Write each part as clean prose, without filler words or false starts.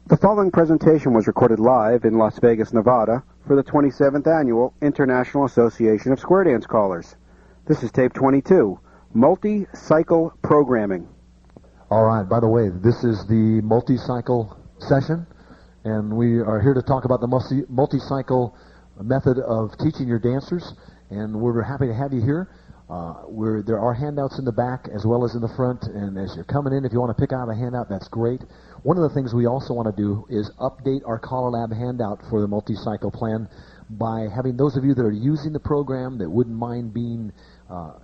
The following presentation was recorded live in Las Vegas, Nevada for the 27th Annual International Association of Square Dance Callers. This is tape 22, Multi-Cycle Programming. All right, by the way, this is the multi-cycle session, and we are here to talk about the multi-cycle method of teaching your dancers, and we're happy to have you here. There are handouts in the back as well as in the front, and as you're coming in, if you want to pick out a handout, that's great. One of the things we also want to do is update our CALLERLAB handout for the multi-cycle plan by having those of you that are using the program that wouldn't mind being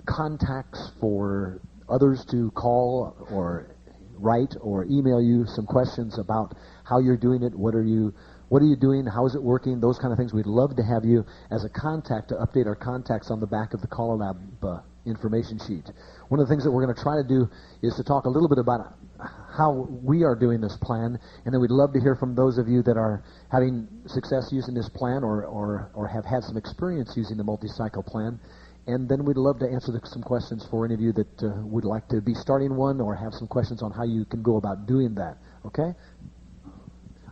contacts for others to call or write or email you some questions about how you're doing it, what are you doing, how is it working, those kind of things. We'd love to have you as a contact to update our contacts on the back of the CALLERLAB information sheet. One of the things that we're going to try to do is to talk a little bit about how we are doing this plan, and then we'd love to hear from those of you that are having success using this plan or have had some experience using the multi-cycle plan. And then we'd love to answer some questions for any of you that would like to be starting one or have some questions on how you can go about doing that. Okay?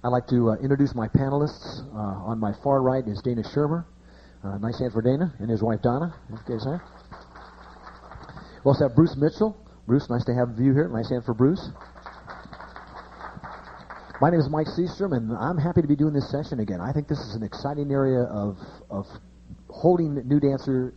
I'd like to introduce my panelists. On my far right is Dana Schirmer. Nice hand for Dana and his wife Donna. Okay, sir. We also have Bruce Mitchell. Bruce, nice to have you here. Nice hand for Bruce. My name is Mike Seastrom, and I'm happy to be doing this session again. I think this is an exciting area of holding new dancer,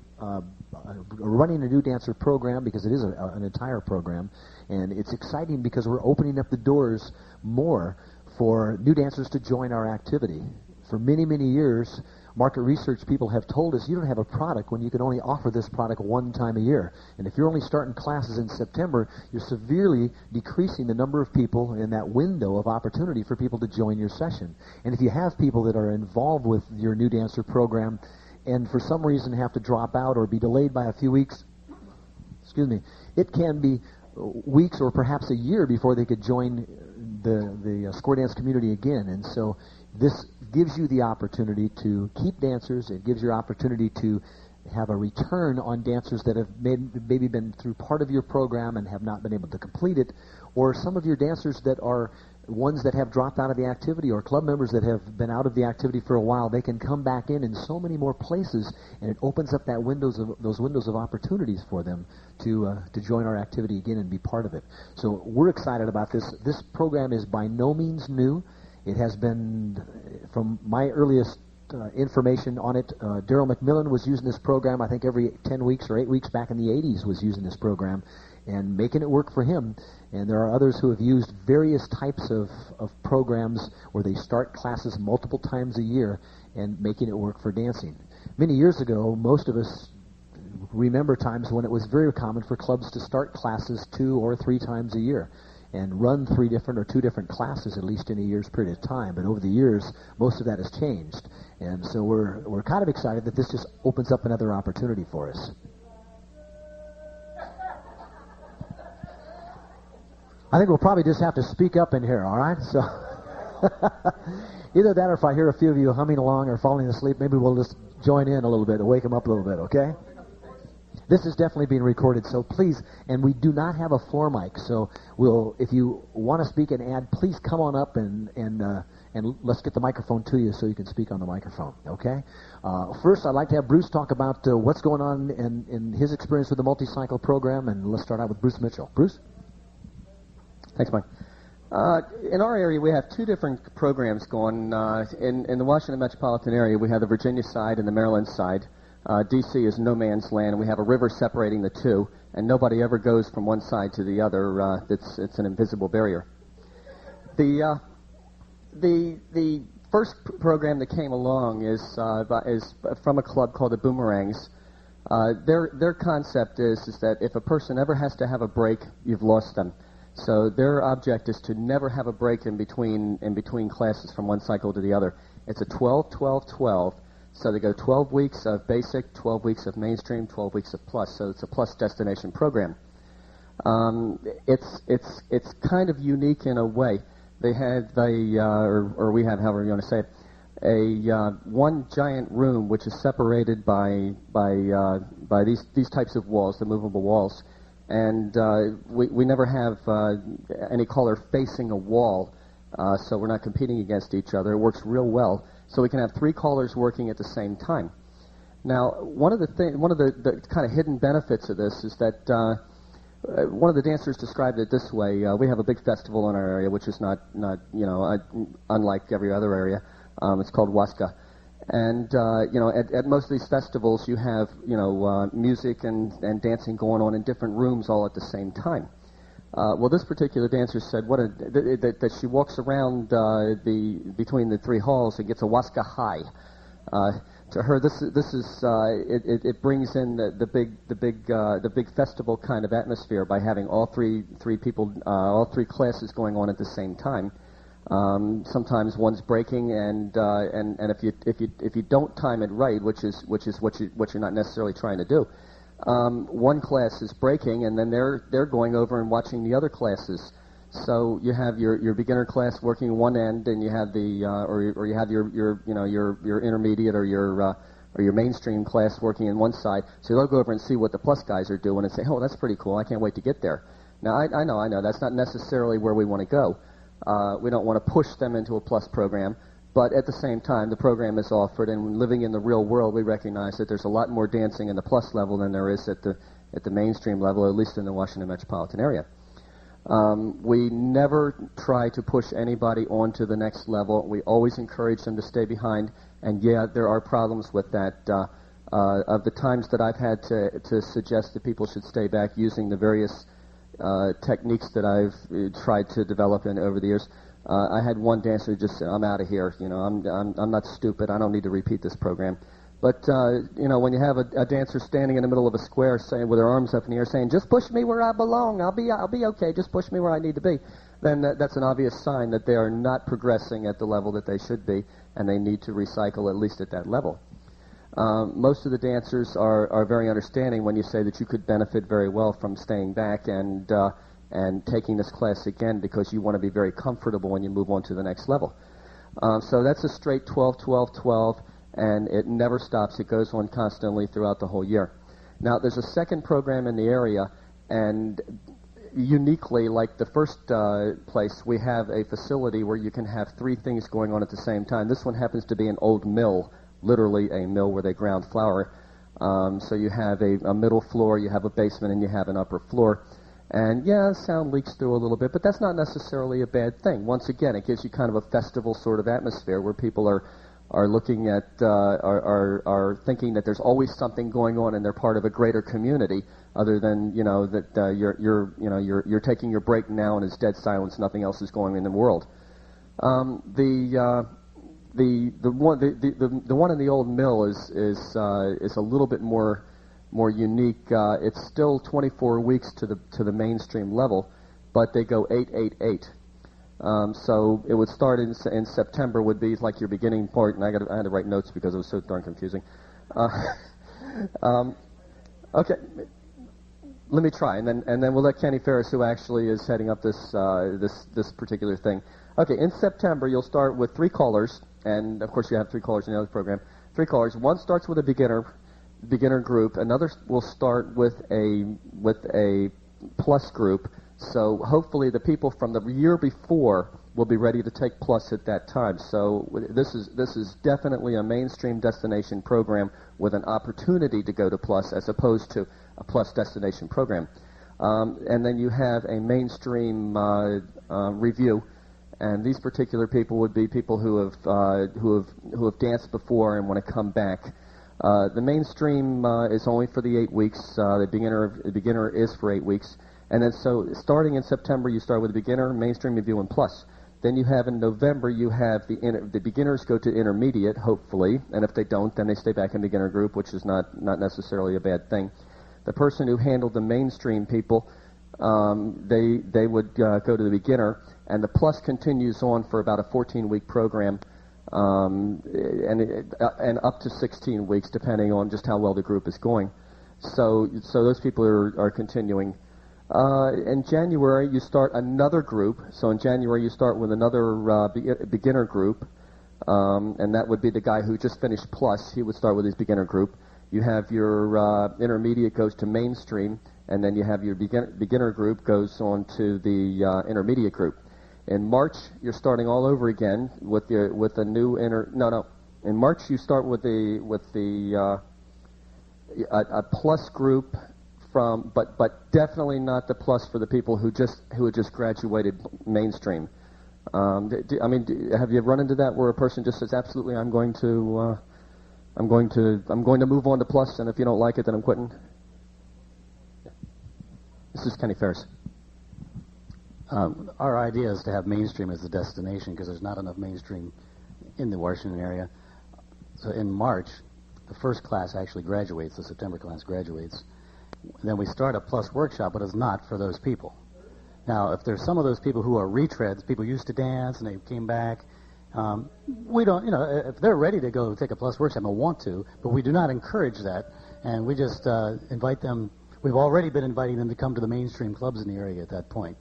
running a new dancer program, because it is an entire program, and it's exciting because we're opening up the doors more for new dancers to join our activity. For many, many years, market research people have told us you don't have a product when you can only offer this product one time a year. And if you're only starting classes in September, you're severely decreasing the number of people in that window of opportunity for people to join your session. And if you have people that are involved with your new dancer program and for some reason have to drop out or be delayed by a few weeks, it can be weeks or perhaps a year before they could join the square dance community again. And so this gives you the opportunity to keep dancers. It gives you opportunity to have a return on dancers that have maybe been through part of your program and have not been able to complete it, or some of your dancers that are ones that have dropped out of the activity, or club members that have been out of the activity for a while. They can come back in so many more places, and it opens up those windows of opportunities for them to join our activity again and be part of it. So we're excited about this. This program is by no means new. It has been, from my earliest information on it, Daryl McMillan was using this program, I think every 10 weeks or 8 weeks back in the 80s was using this program and making it work for him. And there are others who have used various types of programs where they start classes multiple times a year and making it work for dancing. Many years ago, most of us remember times when it was very common for clubs to start classes 2 or 3 times a year and run 2 different classes at least in a year's period of time. But over the years, most of that has changed. And so we're kind of excited that this just opens up another opportunity for us. I think we'll probably just have to speak up in here, all right? So either that or if I hear a few of you humming along or falling asleep, maybe we'll just join in a little bit and wake them up a little bit, okay? This is definitely being recorded, so please, and we do not have a floor mic, so if you want to speak and add, please come on up and let's get the microphone to you so you can speak on the microphone, okay? First, I'd like to have Bruce talk about what's going on in his experience with the multi-cycle program, and let's start out with Bruce Mitchell. Bruce? Thanks, Mike. In our area, we have 2 different programs going. In the Washington metropolitan area, we have the Virginia side and the Maryland side. D.C. is no man's land. We have a river separating the two, and nobody ever goes from one side to the other. It's an invisible barrier. The first program that came along is from a club called the Boomerangs. Their concept is that if a person ever has to have a break, you've lost them. So their object is to never have a break in between classes from one cycle to the other. It's a 12-12-12. So they go 12 weeks of basic, 12 weeks of mainstream, 12 weeks of plus. So it's a plus destination program. It's kind of unique in a way. They had or we have, however you want to say it, one giant room which is separated by these types of walls, the movable walls, and we never have any caller facing a wall. so we're not competing against each other. It works real well. So we can have 3 callers working at the same time. Now, one of the kind of hidden benefits of this is that one of the dancers described it this way. We have a big festival in our area, which is not unlike every other area. It's called Waska. And, at most of these festivals, you have, music and dancing going on in different rooms all at the same time. Well, this particular dancer said that she walks around between the 3 halls and gets a Waska high. To her, it brings in the big festival kind of atmosphere by having all three classes going on at the same time. Sometimes one's breaking, and if you don't time it right, which is what you're not necessarily trying to do, one class is breaking, and then they're going over and watching the other classes. So you have your beginner class working one end, and you have or you have your intermediate or your mainstream class working in one side. So they'll go over and see what the plus guys are doing and say, "Oh, that's pretty cool. I can't wait to get there." Now I know that's not necessarily where we want to go. We don't want to push them into a plus program, but at the same time, the program is offered, and living in the real world, we recognize that there's a lot more dancing in the plus level than there is at the mainstream level, at least in the Washington metropolitan area. We never try to push anybody onto the next level. We always encourage them to stay behind, and yeah, there are problems with that. Of the times that I've had to suggest that people should stay back using the various techniques that I've tried to develop over the years, I had one dancer just say, "I'm out of here. I'm not stupid. I don't need to repeat this program." But when you have a dancer standing in the middle of a square, saying with her arms up in the air, saying, "Just push me where I belong. I'll be okay. Just push me where I need to be," then that's an obvious sign that they are not progressing at the level that they should be, and they need to recycle at least at that level. Most of the dancers are very understanding when you say that you could benefit very well from staying back and taking this class again, because you want to be very comfortable when you move on to the next level. So that's a straight 12, 12, 12, and it never stops. It goes on constantly throughout the whole year. Now, there's a second program in the area, and uniquely, like the first place, we have a facility where you can have 3 things going on at the same time. This one happens to be an old mill, literally a mill where they ground flour. So you have a middle floor, you have a basement, and you have an upper floor. And yeah, sound leaks through a little bit, but that's not necessarily a bad thing. Once again, it gives you kind of a festival sort of atmosphere where people are looking at, are thinking that there's always something going on and they're part of a greater community, other than, that you're taking your break now and it's dead silence, nothing else is going on in the world. The one in the old mill is a little bit more unique. It's still 24 weeks to the mainstream level, but they go 8, 8, 8. So it would start in September, would be like your beginning part, and I had to write notes because it was so darn confusing. Okay, let me try, and then we'll let Kenny Ferris, who actually is heading up this particular thing. Okay, in September you'll start with 3 callers, and of course you have 3 callers in the other program. 3 callers. One starts with a beginner group. Another will start with a plus group. So hopefully the people from the year before will be ready to take plus at that time. So this is definitely a mainstream destination program with an opportunity to go to plus, as opposed to a plus destination program. And then you have a mainstream review, and these particular people would be people who have danced before and want to come back. The mainstream is only for the 8 weeks. The beginner is for 8 weeks. And then so starting in September, you start with the beginner, mainstream, review, and plus. Then you have in November, you have the beginners go to intermediate, hopefully, and if they don't, then they stay back in beginner group, which is not necessarily a bad thing. The person who handled the mainstream people, they would go to the beginner, and the plus continues on for about a 14-week program, and up to 16 weeks, depending on just how well the group is going. So those people are continuing. In January, you start another group. So in January, you start with another beginner group, and that would be the guy who just finished plus. He would start with his beginner group. You have your intermediate goes to mainstream, and then you have your beginner group goes on to the intermediate group. In March, you're starting all over again with the new In March, you start with a plus group from, but definitely not the plus for the people who had just graduated mainstream. Have you run into that where a person just says, absolutely, I'm going to move on to plus, and if you don't like it, then I'm quitting? Yeah. This is Kenny Ferris. Our idea is to have mainstream as the destination because there's not enough mainstream in the Washington area. So in March, the first class actually graduates, the September class graduates. Then we start a plus workshop, but it's not for those people. Now, if there's some of those people who are retreads, people used to dance and they came back, we don't, if they're ready to go take a plus workshop and want to, but we do not encourage that, and we just invite them. We've already been inviting them to come to the mainstream clubs in the area at that point.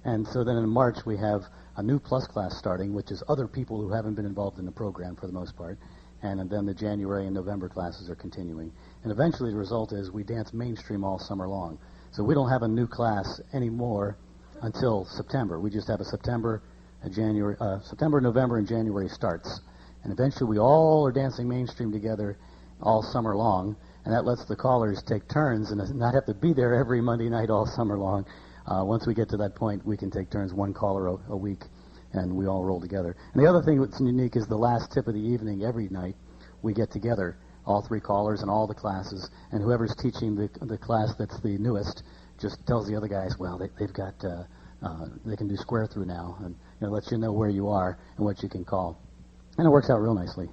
And so then in March, we have a new plus class starting, which is other people who haven't been involved in the program for the most part. And then the January and November classes are continuing. And eventually the result is we dance mainstream all summer long. So we don't have a new class anymore until September. We just have a September, November, and January starts. And eventually we all are dancing mainstream together all summer long. And that lets the callers take turns and not have to be there every Monday night all summer long. Once we get to that point, we can take turns, one caller a week, and we all roll together. And the other thing that's unique is the last tip of the evening every night, we get together, all three callers and all the classes, and whoever's teaching the class that's the newest just tells the other guys, well, they've got, they can do square through now, and lets you know where you are and what you can call. And it works out real nicely.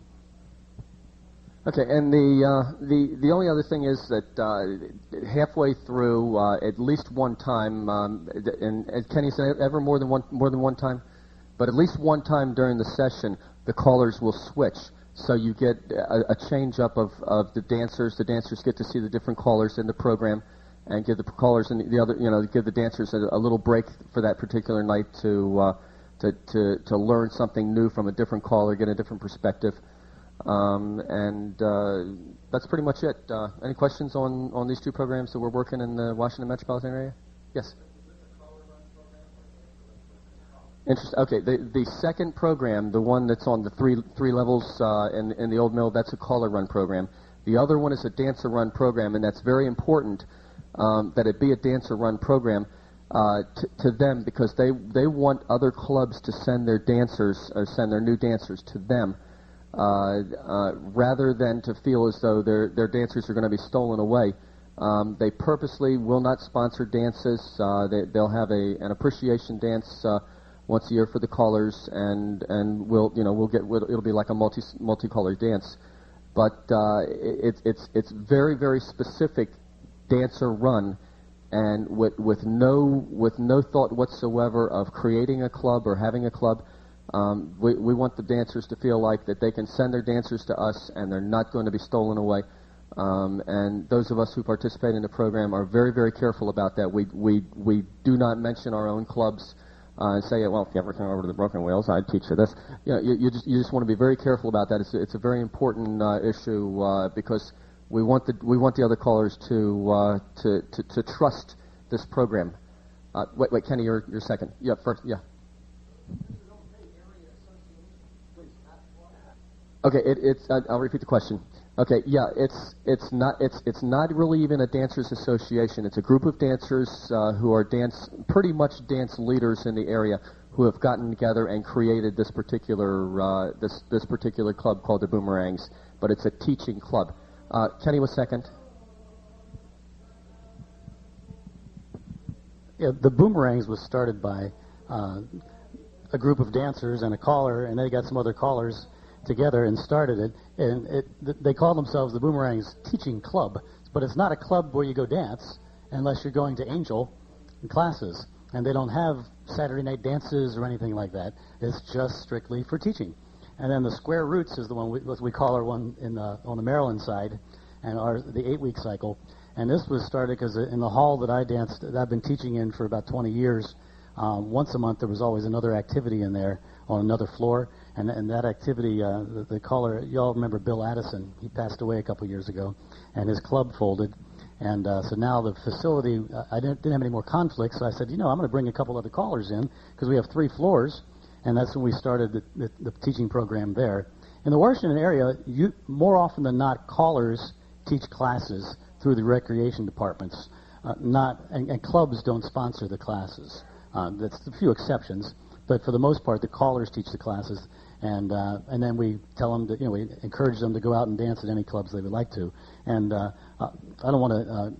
Okay, and the only other thing is that halfway through, at least one time, and as Kenny said, ever more than one time, but at least one time during the session, the callers will switch. So you get a change up of the dancers. The dancers get to see the different callers in the program, and give the callers and the other, give the dancers a little break for that particular night to learn something new from a different caller, get a different perspective. And that's pretty much it. Any questions on these two programs that we're working in the Washington metropolitan area? Yes. Interesting. Okay, the second program, the one that's on the three levels in the old mill, that's a caller run program. The other one is a dancer run program, and that's very important that it be a dancer run program to them, because they want other clubs to send their dancers or send their new dancers to them. Rather than to feel as though their dancers are going to be stolen away. They purposely will not sponsor dances. They'll have an appreciation dance once a year for the callers, and it'll be like a multi-caller dance. But it's very, very specific dancer run, and with no thought whatsoever of creating a club or having a club. We want the dancers to feel like that they can send their dancers to us and they're not going to be stolen away. And those of us who participate in the program are very, very careful about that. We do not mention our own clubs and say, well, if you ever come over to the Broken Wheels, I'd teach you this. You just want to be very careful about that. It's a very important issue because we want the other callers to trust this program. Wait, Kenny, you're second. Yeah, first. Yeah. Okay, I'll repeat the question. Okay, yeah, it's not really even a dancers association. It's a group of dancers who are pretty much dance leaders in the area who have gotten together and created this particular this particular club called the Boomerangs. But it's a teaching club. Kenny was second. Yeah, the Boomerangs was started by a group of dancers and a caller, and they got some other callers together and started it, and they call themselves the Boomerangs Teaching Club, but it's not a club where you go dance unless you're going to Angel classes, and they don't have Saturday night dances or anything like that. It's just strictly for teaching. And then the Square Roots is the one we call our one on the Maryland side, and the 8-week cycle. And this was started because in the hall that I've been teaching in for about 20 years, once a month there was always another activity in there on another floor. And that activity, the caller, you all remember Bill Addison. He passed away a couple years ago, and his club folded. And so now the facility, I didn't have any more conflicts, so I said, I'm going to bring a couple other callers in, because we have 3 floors, and that's when we started the teaching program there. In the Washington area, more often than not, callers teach classes through the recreation departments. And clubs don't sponsor the classes. That's a few exceptions, but for the most part, the callers teach the classes, and then we tell them to, we encourage them to go out and dance at any clubs they would like to. And I don't want to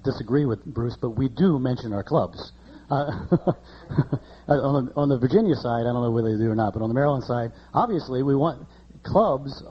disagree with Bruce, but we do mention our clubs. On the Virginia side, I don't know whether they do or not, but on the Maryland side, obviously we want clubs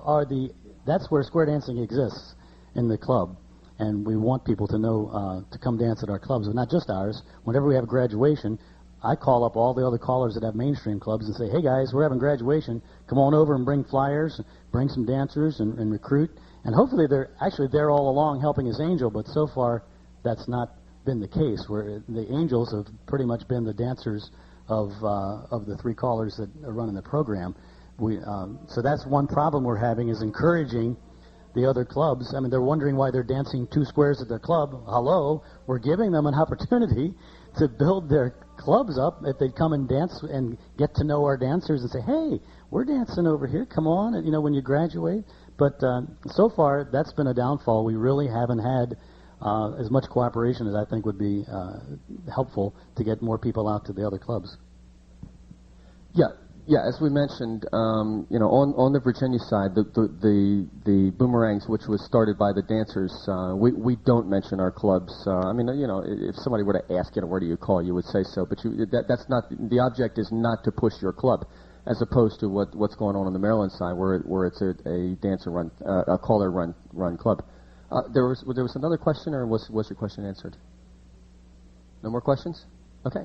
that's where square dancing exists, in the club. And we want people to know to come dance at our clubs, but not just ours. Whenever we have graduation, I call up all the other callers that have mainstream clubs and say, hey guys, we're having graduation. Come on over and bring flyers, bring some dancers and recruit. And hopefully they're all along helping as angel, but so far that's not been the case, where the angels have pretty much been the dancers of the 3 callers that are running the program. So that's one problem we're having, is encouraging the other clubs. I mean, they're wondering why they're dancing 2 squares at their club. Hello, we're giving them an opportunity to build their clubs up if they come and dance and get to know our dancers and say, hey, we're dancing over here, come on, and, when you graduate. But so far, that's been a downfall. We really haven't had as much cooperation as I think would be helpful to get more people out to the other clubs. Yeah, as we mentioned, on the Virginia side, the Boomerangs, which was started by the dancers, we don't mention our clubs. If somebody were to ask, where do you call, you would say so, but that's not, the object is not to push your club, as opposed to what's going on the Maryland side, where it's a dancer run, a caller run club. There was another question, or was your question answered? No more questions? Okay.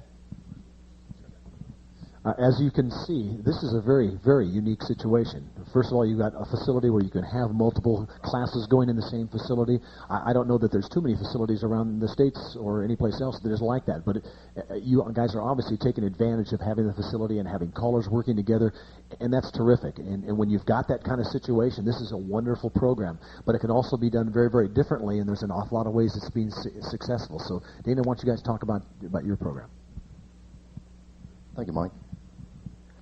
As you can see, this is a very, very unique situation. First of all, you've got a facility where you can have multiple classes going in the same facility. I don't know that there's too many facilities around the States or any place else that is like that, but you guys are obviously taking advantage of having the facility and having callers working together, and that's terrific. And when you've got that kind of situation, this is a wonderful program, but it can also be done very, very differently, and there's an awful lot of ways it's being successful. So, Dana, why don't you guys talk about your program? Thank you, Mike.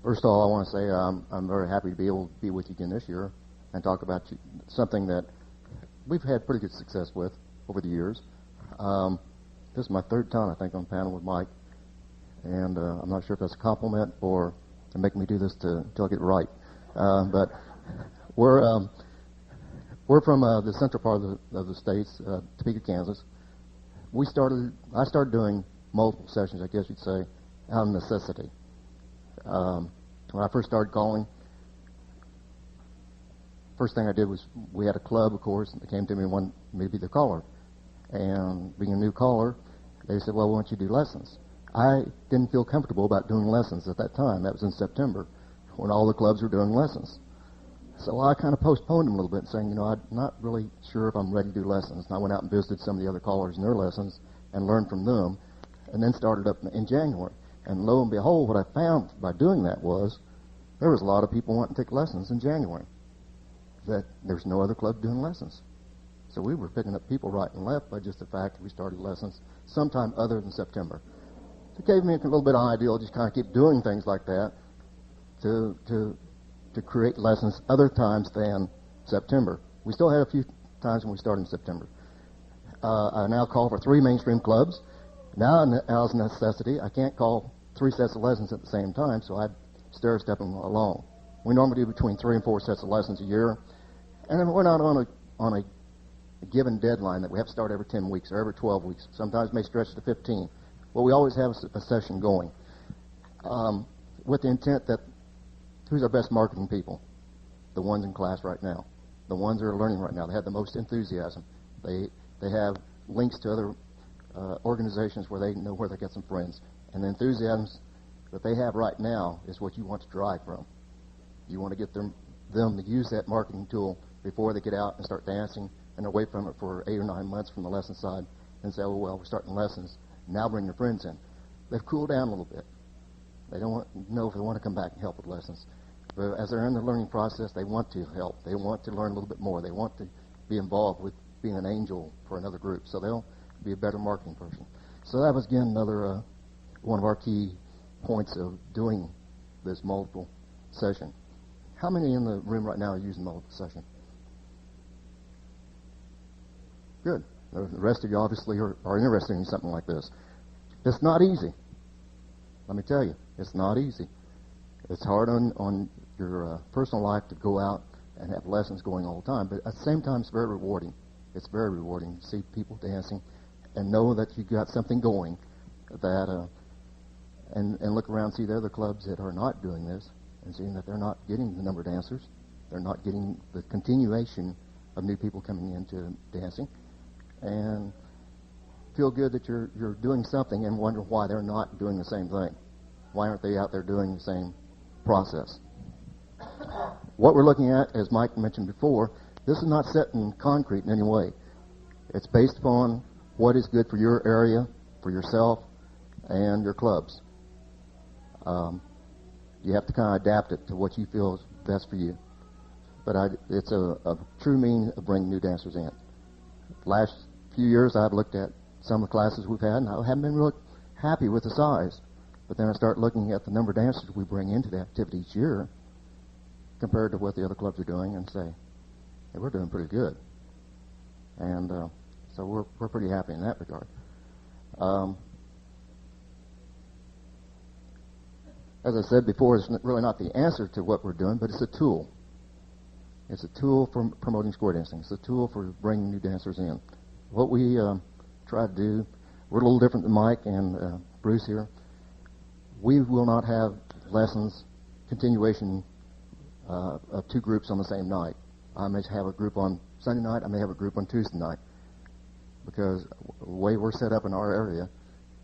First of all, I want to say I'm very happy to be able to be with you again this year and talk about something that we've had pretty good success with over the years. This is my 3rd time, I think, on panel with Mike, and I'm not sure if that's a compliment or to make me do this until I get it right. But we're from the central part of the states, Topeka, Kansas. I started doing multiple sessions, I guess you'd say, out of necessity. When I first started calling, first thing I did was, we had a club, of course, and they came to me and wanted me to be the caller. And being a new caller, they said, well, why don't you do lessons? I didn't feel comfortable about doing lessons at that time. That was in September, when all the clubs were doing lessons. So I kind of postponed them a little bit, saying, I'm not really sure if I'm ready to do lessons. And I went out and visited some of the other callers in their lessons and learned from them, and then started up in January. And lo and behold, what I found by doing that was there was a lot of people wanting to take lessons in January, that there's no other club doing lessons. So we were picking up people right and left by just the fact that we started lessons sometime other than September. It gave me a little bit of an idea to just kind of keep doing things like that to create lessons other times than September. We still had a few times when we started in September. I now call for 3 mainstream clubs. Now, as a necessity, I can't call 3 sets of lessons at the same time, so I stair-step them along. We normally do between 3 and 4 sets of lessons a year, and then we're not on a given deadline that we have to start every 10 weeks or every 12 weeks. Sometimes it may stretch to 15. Well, we always have a session going with the intent that who's our best marketing people? The ones in class right now. The ones that are learning right now. They have the most enthusiasm. They have links to other organizations where they know where they get some friends. And the enthusiasm that they have right now is what you want to drive from. You want to get them to use that marketing tool before they get out and start dancing and away from it for 8 or 9 months from the lesson side and say, oh, well, we're starting lessons. Now bring your friends in. They've cooled down a little bit. They don't know if they want to come back and help with lessons. But as they're in the learning process, they want to help. They want to learn a little bit more. They want to be involved with being an angel for another group, so they'll be a better marketing person. So that was, again, another one of our key points of doing this multiple session. How many in the room right now are using multiple session? Good. The rest of you obviously are interested in something like this. It's not easy. Let me tell you, it's not easy. It's hard on your personal life to go out and have lessons going all the time, but at the same time, it's very rewarding. It's very rewarding to see people dancing and know that you got something going that, and look around and see the other clubs that are not doing this and seeing that they're not getting the number of dancers. They're not getting the continuation of new people coming into dancing, and feel good that you're doing something and wonder why they're not doing the same thing. Why aren't they out there doing the same process? What we're looking at, as Mike mentioned before, this is not set in concrete in any way. It's based upon what is good for your area, for yourself, and your clubs. You have to kind of adapt it to what you feel is best for you. But it's a true means of bringing new dancers in. Last few years, I've looked at some of the classes we've had, and I haven't been really happy with the size. But then I start looking at the number of dancers we bring into the activity each year compared to what the other clubs are doing, and say, hey, we're doing pretty good. And so we're pretty happy in that regard. As I said before, it's really not the answer to what we're doing, but it's a tool. It's a tool for promoting square dancing. It's a tool for bringing new dancers in. What we try to do, we're a little different than Mike and Bruce here. We will not have lessons, continuation of two groups on the same night. I may have a group on Sunday night, I may have a group on Tuesday night. Because the way we're set up in our area,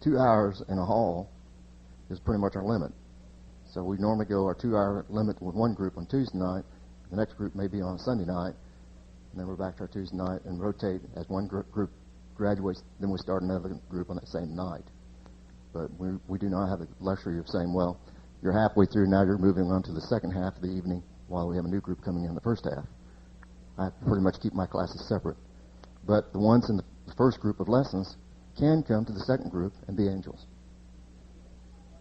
2 hours in a hall is pretty much our limit. So we normally go our 2-hour limit with one group on Tuesday night, the next group may be on Sunday night, and then we're back to our Tuesday night and rotate as one group graduates, then we start another group on that same night. But we do not have the luxury of saying, well, you're halfway through, now you're moving on to the second half of the evening while we have a new group coming in the first half. I pretty much keep my classes separate. But the ones in the first group of lessons can come to the second group and be angels.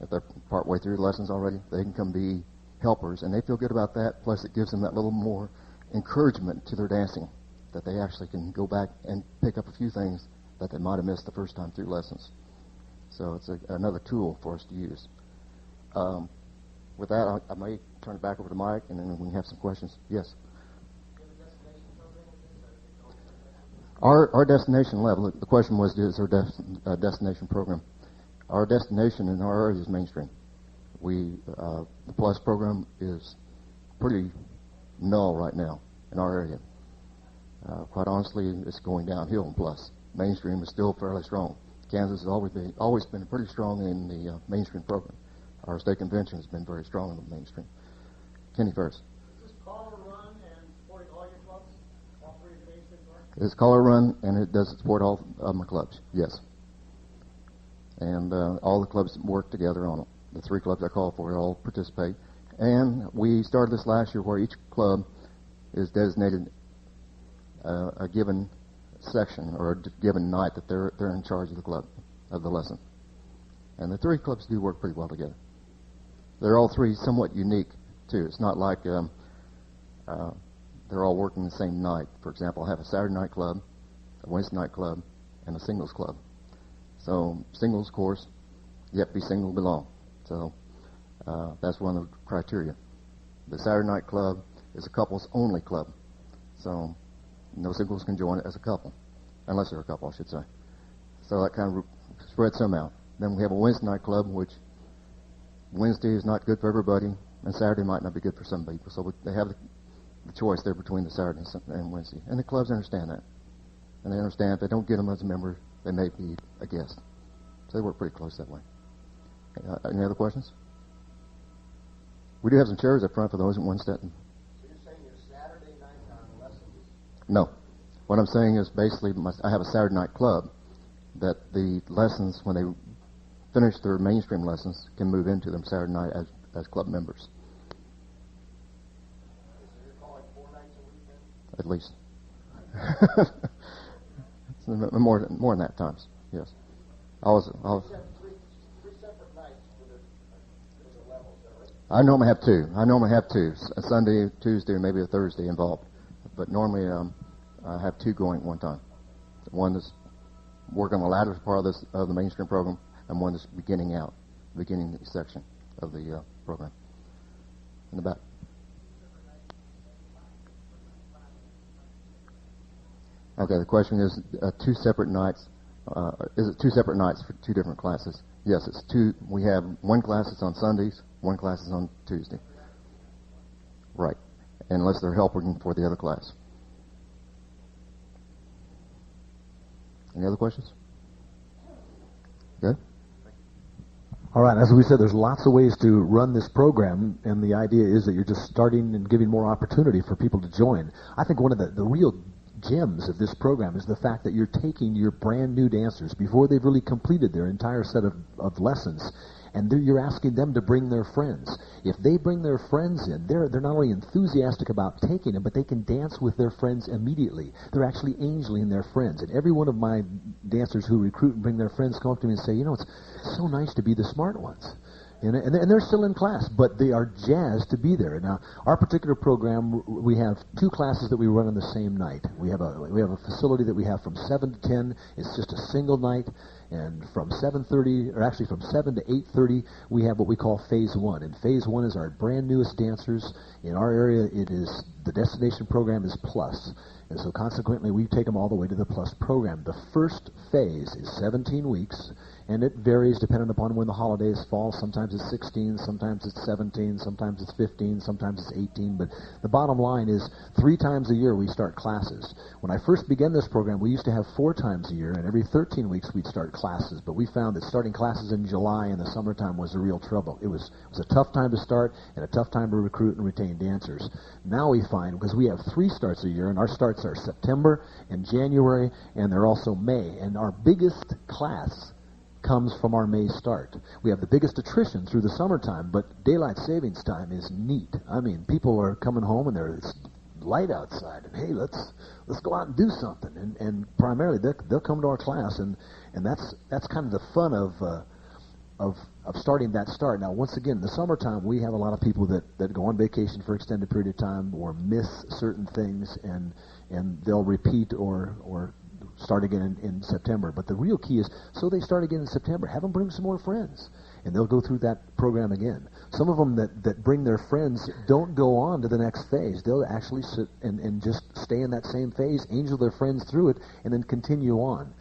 If they're partway through the lessons already, they can come be helpers, and they feel good about that. Plus, it gives them that little more encouragement to their dancing, that they actually can go back and pick up a few things that they might have missed the first time through lessons. So it's another tool for us to use. With that, I may turn it back over to Mike, and then we can have some questions. Yes? Our destination level, the question was, is there a destination program? Our destination in our area is mainstream. The Plus program is pretty null right now in our area. Quite honestly, it's going downhill in Plus. Mainstream is still fairly strong. Kansas has always been pretty strong in the mainstream program. Our state convention has been very strong in the mainstream. Kenny first. Is this caller run and supporting all your clubs? All three of the mainstream clubs? It's caller run, and it does support all of my clubs, yes. And all the clubs work together on it. The 3 clubs I call for all participate. And we started this last year where each club is designated a given section or a given night that they're in charge of the club, of the lesson. And the 3 clubs do work pretty well together. They're all 3 somewhat unique, too. It's not like they're all working the same night. For example, I have a Saturday night club, a Wednesday night club, and a singles club. So singles, of course, you have to be single to belong. So that's one of the criteria. The Saturday night club is a couples-only club. So no singles can join it as a couple, unless they're a couple, I should say. So that kind of spreads some out. Then we have a Wednesday night club, which Wednesday is not good for everybody, and Saturday might not be good for some people. So they have the choice there between the Saturday and Wednesday. And the clubs understand that. And they understand if they don't get them as a member, they may be a guest. So they work pretty close that way. Any other questions? We do have some chairs up front for those that want to step in. So you're saying your Saturday night lessons? No. What I'm saying is basically I have a Saturday night club that the lessons, when they finish their mainstream lessons, can move into them Saturday night as club members. So you're calling 4 nights a week then? At least. More than that times. Yes. I was. I normally have two. A Sunday, Tuesday, or maybe a Thursday involved. But normally I have two going at one time. One that's working on the latter part of the mainstream program, and one that's beginning section of the program. In the back. Okay, the question is two separate nights. Is it two separate nights for two different classes? Yes, it's two. We have one class that's on Sundays, one class is on Tuesday. Right, unless they're helping for the other class. Any other questions? Good. All right, as we said, there's lots of ways to run this program, and the idea is that you're just starting and giving more opportunity for people to join. I think one of the real gems of this program is the fact that you're taking your brand new dancers before they've really completed their entire set of lessons, and you're asking them to bring their friends. If they bring their friends in, they're not only enthusiastic about taking them, but they can dance with their friends immediately. They're actually angeling their friends. And every one of my dancers who recruit and bring their friends come up to me and say, it's so nice to be the smart ones. And they're still in class, but they are jazzed to be there. Now, our particular program, we have two classes that we run on the same night. We have a facility that we have from 7 to 10. It's just a single night. And from 7:30, or actually from 7 to 8:30, we have what we call Phase 1. And Phase 1 is our brand newest dancers. In our area, the destination program is Plus. And so consequently, we take them all the way to the Plus program. The first phase is 17 weeks, and it varies depending upon when the holidays fall. Sometimes it's 16, sometimes it's 17, sometimes it's 15, sometimes it's 18. But the bottom line is 3 times a year we start classes. When I first began this program, we used to have 4 times a year, and every 13 weeks we'd start classes. But we found that starting classes in July in the summertime was a real trouble. It was a tough time to start and a tough time to recruit and retain dancers. Now we find, because we have 3 starts a year, and our starts are September and January, and they're also May. And our biggest class comes from our May start. We have the biggest attrition through the summertime, but daylight savings time is neat. I mean, people are coming home and it's light outside, and hey, let's go out and do something. And primarily they'll come to our class, and that's kind of the fun of starting that start. Now, once again, in the summertime, we have a lot of people that go on vacation for an extended period of time or miss certain things, and they'll repeat or start again in September. But the real key is, so they start again in September, have them bring some more friends, and they'll go through that program again. Some of them that bring their friends don't go on to the next phase. They'll actually sit and just stay in that same phase, angel their friends through it, and then continue on.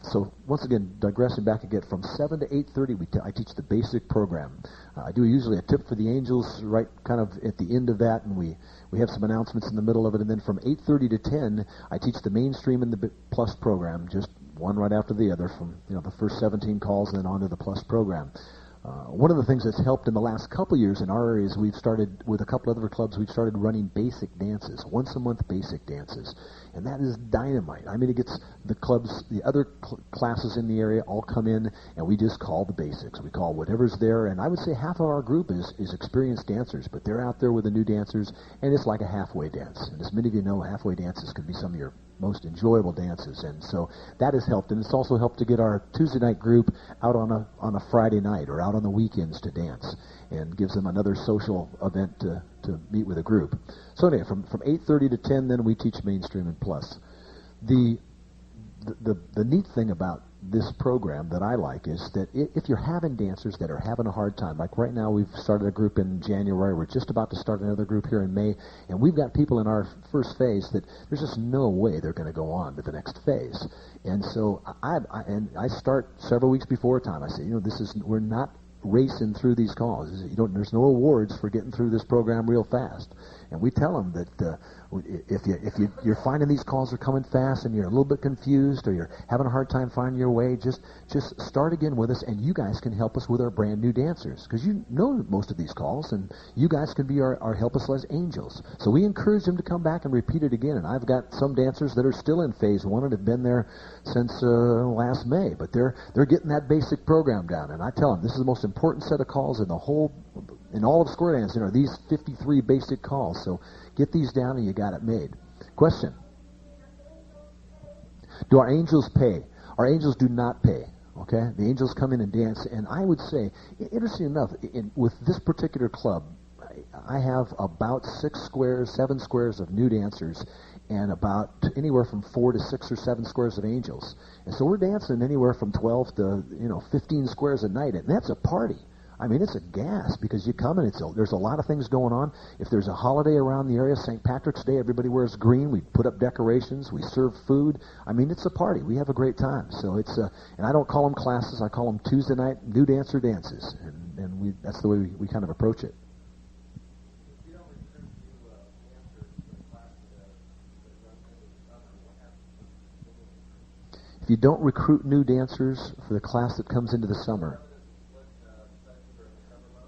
So once again, digressing back again, from 7 to 8:30, I teach the basic program. I do usually a tip for the angels right kind of at the end of that, and we have some announcements in the middle of it. And then from 8:30 to 10, I teach the mainstream and the Plus program, just one right after the other, from the first 17 calls and then on to the Plus program. One of the things that's helped in the last couple of years in our area is we've started, with a couple other clubs, we've started running basic dances, once a month basic dances. And that is dynamite. I mean, it gets the clubs, the other classes in the area all come in, and we just call the basics. We call whatever's there, and I would say half of our group is experienced dancers, but they're out there with the new dancers, and it's like a halfway dance. And as many of you know, halfway dances can be some of your most enjoyable dances, and so that has helped. And it's also helped to get our Tuesday night group out on a Friday night or out on the weekends to dance, and gives them another social event to meet with a group. So anyway, from 8:30 to 10, then we teach mainstream and Plus. The neat thing about this program that I like is that if you're having dancers that are having a hard time, like right now we've started a group in January, we're just about to start another group here in May, and we've got people in our first phase that there's just no way they're going to go on to the next phase. And so I start several weeks before time. I say, we're not racing through these calls. There's no awards for getting through this program real fast. And we tell them that if you're finding these calls are coming fast and you're a little bit confused or you're having a hard time finding your way, just start again with us, and you guys can help us with our brand new dancers, because you know most of these calls, and you guys can be our help us as angels. So we encourage them to come back and repeat it again. And I've got some dancers that are still in phase 1 and have been there since last May, but they're getting that basic program down. And I tell them this is the most important set of calls in all of square dance. These 53 basic calls. So get these down and you got it made. Question? Do our angels pay? Our angels do not pay. Okay, the angels come in and dance, and I would say, interesting enough, with this particular club, I have about 7 squares of new dancers, and about anywhere from 4 to 6 or 7 squares of angels. And so we're dancing anywhere from 12 to 15 squares a night, and that's a party. I mean, it's a gas because you come and there's a lot of things going on. If there's a holiday around the area, St. Patrick's Day, everybody wears green. We put up decorations. We serve food. I mean, it's a party. We have a great time. So and I don't call them classes. I call them Tuesday night new dancer dances, and that's the way we kind of approach it. If you don't recruit new dancers for the class that comes into the summer.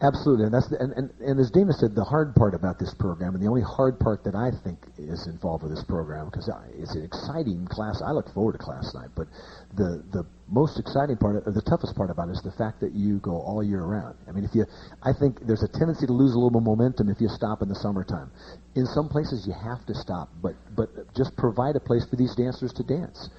Absolutely, and as Dana said, the hard part about this program, and the only hard part that I think is involved with this program, because it's an exciting class. I look forward to class night, but the most exciting part, or the toughest part about it, is the fact that you go all year round. I mean, I think there's a tendency to lose a little bit of momentum if you stop in the summertime. In some places, you have to stop, but just provide a place for these dancers to dance.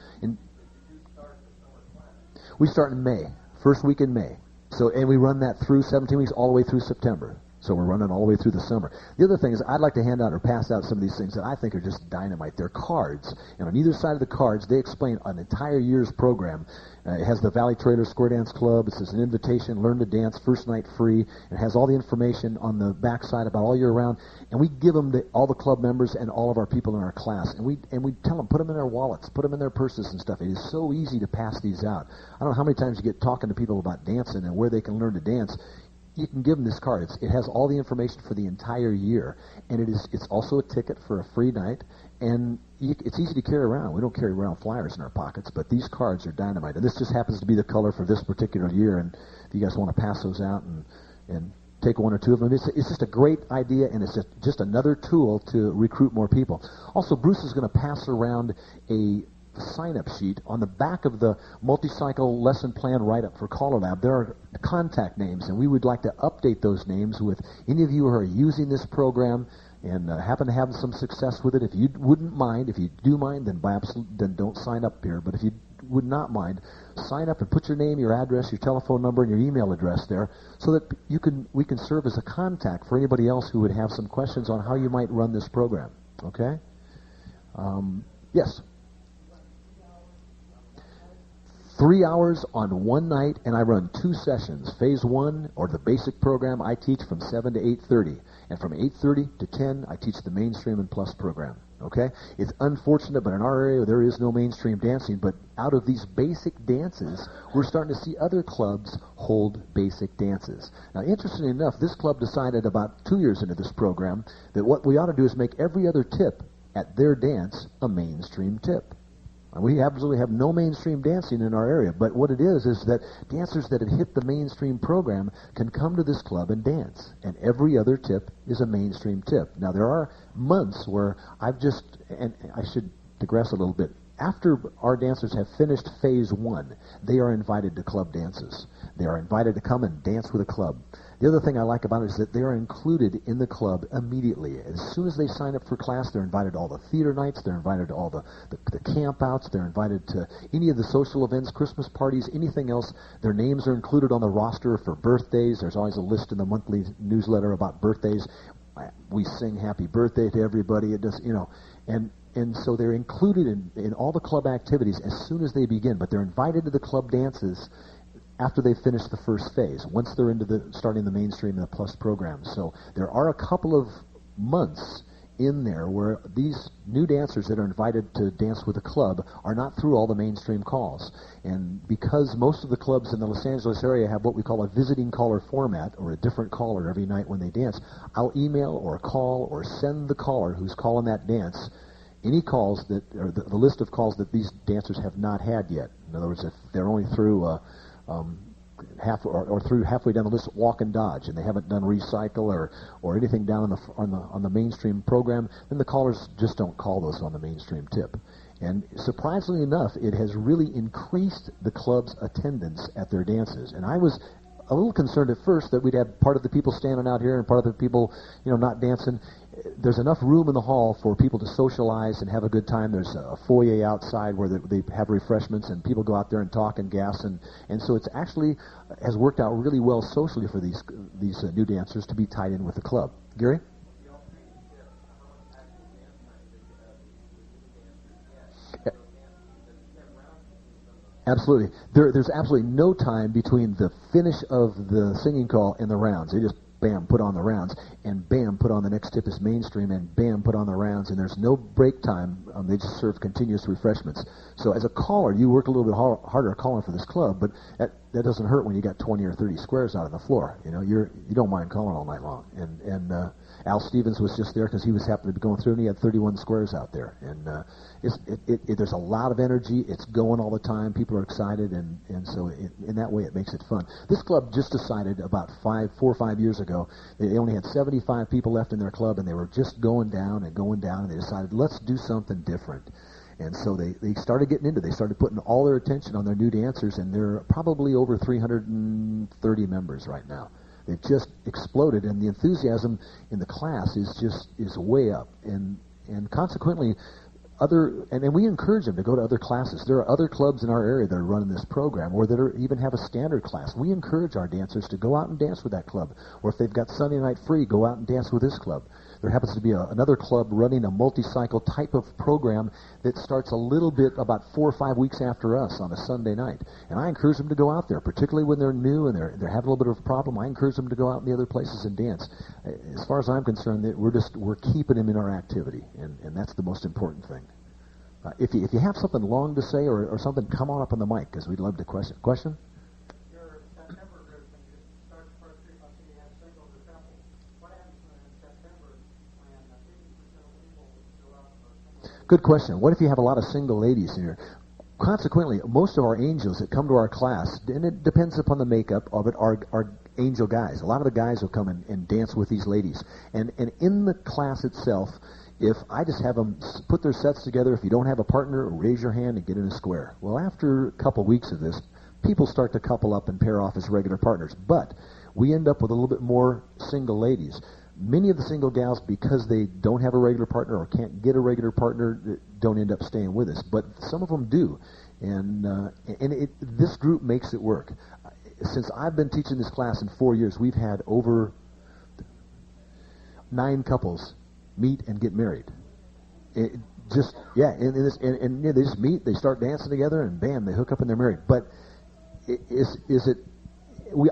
We start in May, first week in May. And we run that through 17 weeks all the way through September. So we're running all the way through the summer. The other thing is I'd like to hand out or pass out some of these things that I think are just dynamite. They're cards. And on either side of the cards, they explain an entire year's program. It has the Valley Trailer Square Dance Club. It says an invitation, learn to dance, first night free. It has all the information on the back side about all year round. And we give them to all the club members and all of our people in our class. And we tell them, put them in their wallets, put them in their purses and stuff. It is so easy to pass these out. I don't know how many times you get talking to people about dancing and where they can learn to dance. You can give them this card. It has all the information for the entire year, and it's also a ticket for a free night, and it's easy to carry around. We don't carry around flyers in our pockets, but these cards are dynamite, and this just happens to be the color for this particular year, and if you guys want to pass those out and take one or two of them, it's just a great idea, and it's just another tool to recruit more people. Also, Bruce is going to pass around a sign-up sheet. On the back of the multi-cycle lesson plan write-up for CALLERLAB, there are contact names, and we would like to update those names with any of you who are using this program and happen to have some success with it. If you wouldn't mind, if you do mind, then don't sign up here. But if you would not mind, sign up and put your name, your address, your telephone number, and your email address there, so that we can serve as a contact for anybody else who would have some questions on how you might run this program. Okay? Yes. 3 hours on one night, and I run 2 sessions. Phase 1, or the basic program, I teach from 7 to 8:30. And from 8:30 to 10, I teach the Mainstream and Plus program. Okay? It's unfortunate, but in our area, there is no mainstream dancing. But out of these basic dances, we're starting to see other clubs hold basic dances. Now, interestingly enough, this club decided about 2 years into this program that what we ought to do is make every other tip at their dance a mainstream tip. We absolutely have no mainstream dancing in our area, but what it is that dancers that have hit the mainstream program can come to this club and dance, and every other tip is a mainstream tip. Now, there are months where and I should digress a little bit, after our dancers have finished phase 1, they are invited to club dances. They are invited to come and dance with a club. The other thing I like about it is that they are included in the club immediately. As soon as they sign up for class, they're invited to all the theater nights, they're invited to all the campouts, they're invited to any of the social events, Christmas parties, anything else. Their names are included on the roster for birthdays. There's always a list in the monthly newsletter about birthdays. We sing happy birthday to everybody. It does, and so they're included in all the club activities as soon as they begin, but they're invited to the club dances after they've finished the first phase, once they're into starting the Mainstream and the Plus program. So there are a couple of months in there where these new dancers that are invited to dance with a club are not through all the mainstream calls. And because most of the clubs in the Los Angeles area have what we call a visiting caller format, or a different caller every night when they dance, I'll email or call or send the caller who's calling that dance any calls that, or the list of calls that these dancers have not had yet. In other words, if they're only through through halfway down the list, walk and dodge, and they haven't done recycle or anything down on the mainstream program, then the callers just don't call those on the mainstream tip. And surprisingly enough, it has really increased the club's attendance at their dances. And I was a little concerned at first that we'd have part of the people standing out here and part of the people, not dancing. there's enough room in the hall for people to socialize and have a good time. There's a foyer outside where they have refreshments, and people go out there and talk and gas, and so it's actually has worked out really well socially for these new dancers to be tied in with the club. Gary? Absolutely. There's absolutely no time between the finish of the singing call and the rounds. They just bam, put on the rounds, and bam, put on the next tip is mainstream, and bam, put on the rounds, and there's no break time. They just serve continuous refreshments. So as a caller, you work a little bit harder calling for this club, but that doesn't hurt when you got 20 or 30 squares out on the floor. You know, you don't mind calling all night long. And Al Stevens was just there because he was happened to be going through, and he had 31 squares out there. And there's a lot of energy. It's going all the time. People are excited, and so in that way it makes it fun. This club just decided about 4 or 5 years ago, they only had 75 people left in their club, and they were just going down, and they decided, let's do something different. And so they started getting into it. They started putting all their attention on their new dancers, and they're probably over 330 members right now. They've just exploded, and the enthusiasm in the class is way up, and consequently, and we encourage them to go to other classes. There are other clubs in our area that are running this program, or that even have a standard class. We encourage our dancers to go out and dance with that club, or if they've got Sunday night free, go out and dance with this club. There happens to be another club running a multi-cycle type of program that starts a little bit about 4 or 5 weeks after us on a Sunday night. And I encourage them to go out there, particularly when they're new and they're having a little bit of a problem. I encourage them to go out in the other places and dance. As far as I'm concerned, we're keeping them in our activity, and that's the most important thing. If you have something long to say or something, come on up on the mic, because we'd love to question. Question? Your September group, when you start the first 3 months, you have singles or couples. What happens in September when 50% of people go out for single? Good question. What if you have a lot of single ladies in here? Consequently, most of our angels that come to our class, and it depends upon the makeup of it, are angel guys. A lot of the guys will come and dance with these ladies. And in the class itself, if I just have them put their sets together, if you don't have a partner, raise your hand and get in a square. Well, after a couple weeks of this, people start to couple up and pair off as regular partners. But we end up with a little bit more single ladies. Many of the single gals, because they don't have a regular partner or can't get a regular partner, don't end up staying with us. But some of them do. And this group makes it work. Since I've been teaching this class in 4 years, we've had over 9 couples meet and get married. And they just meet, they start dancing together, and bam, they hook up and they're married. But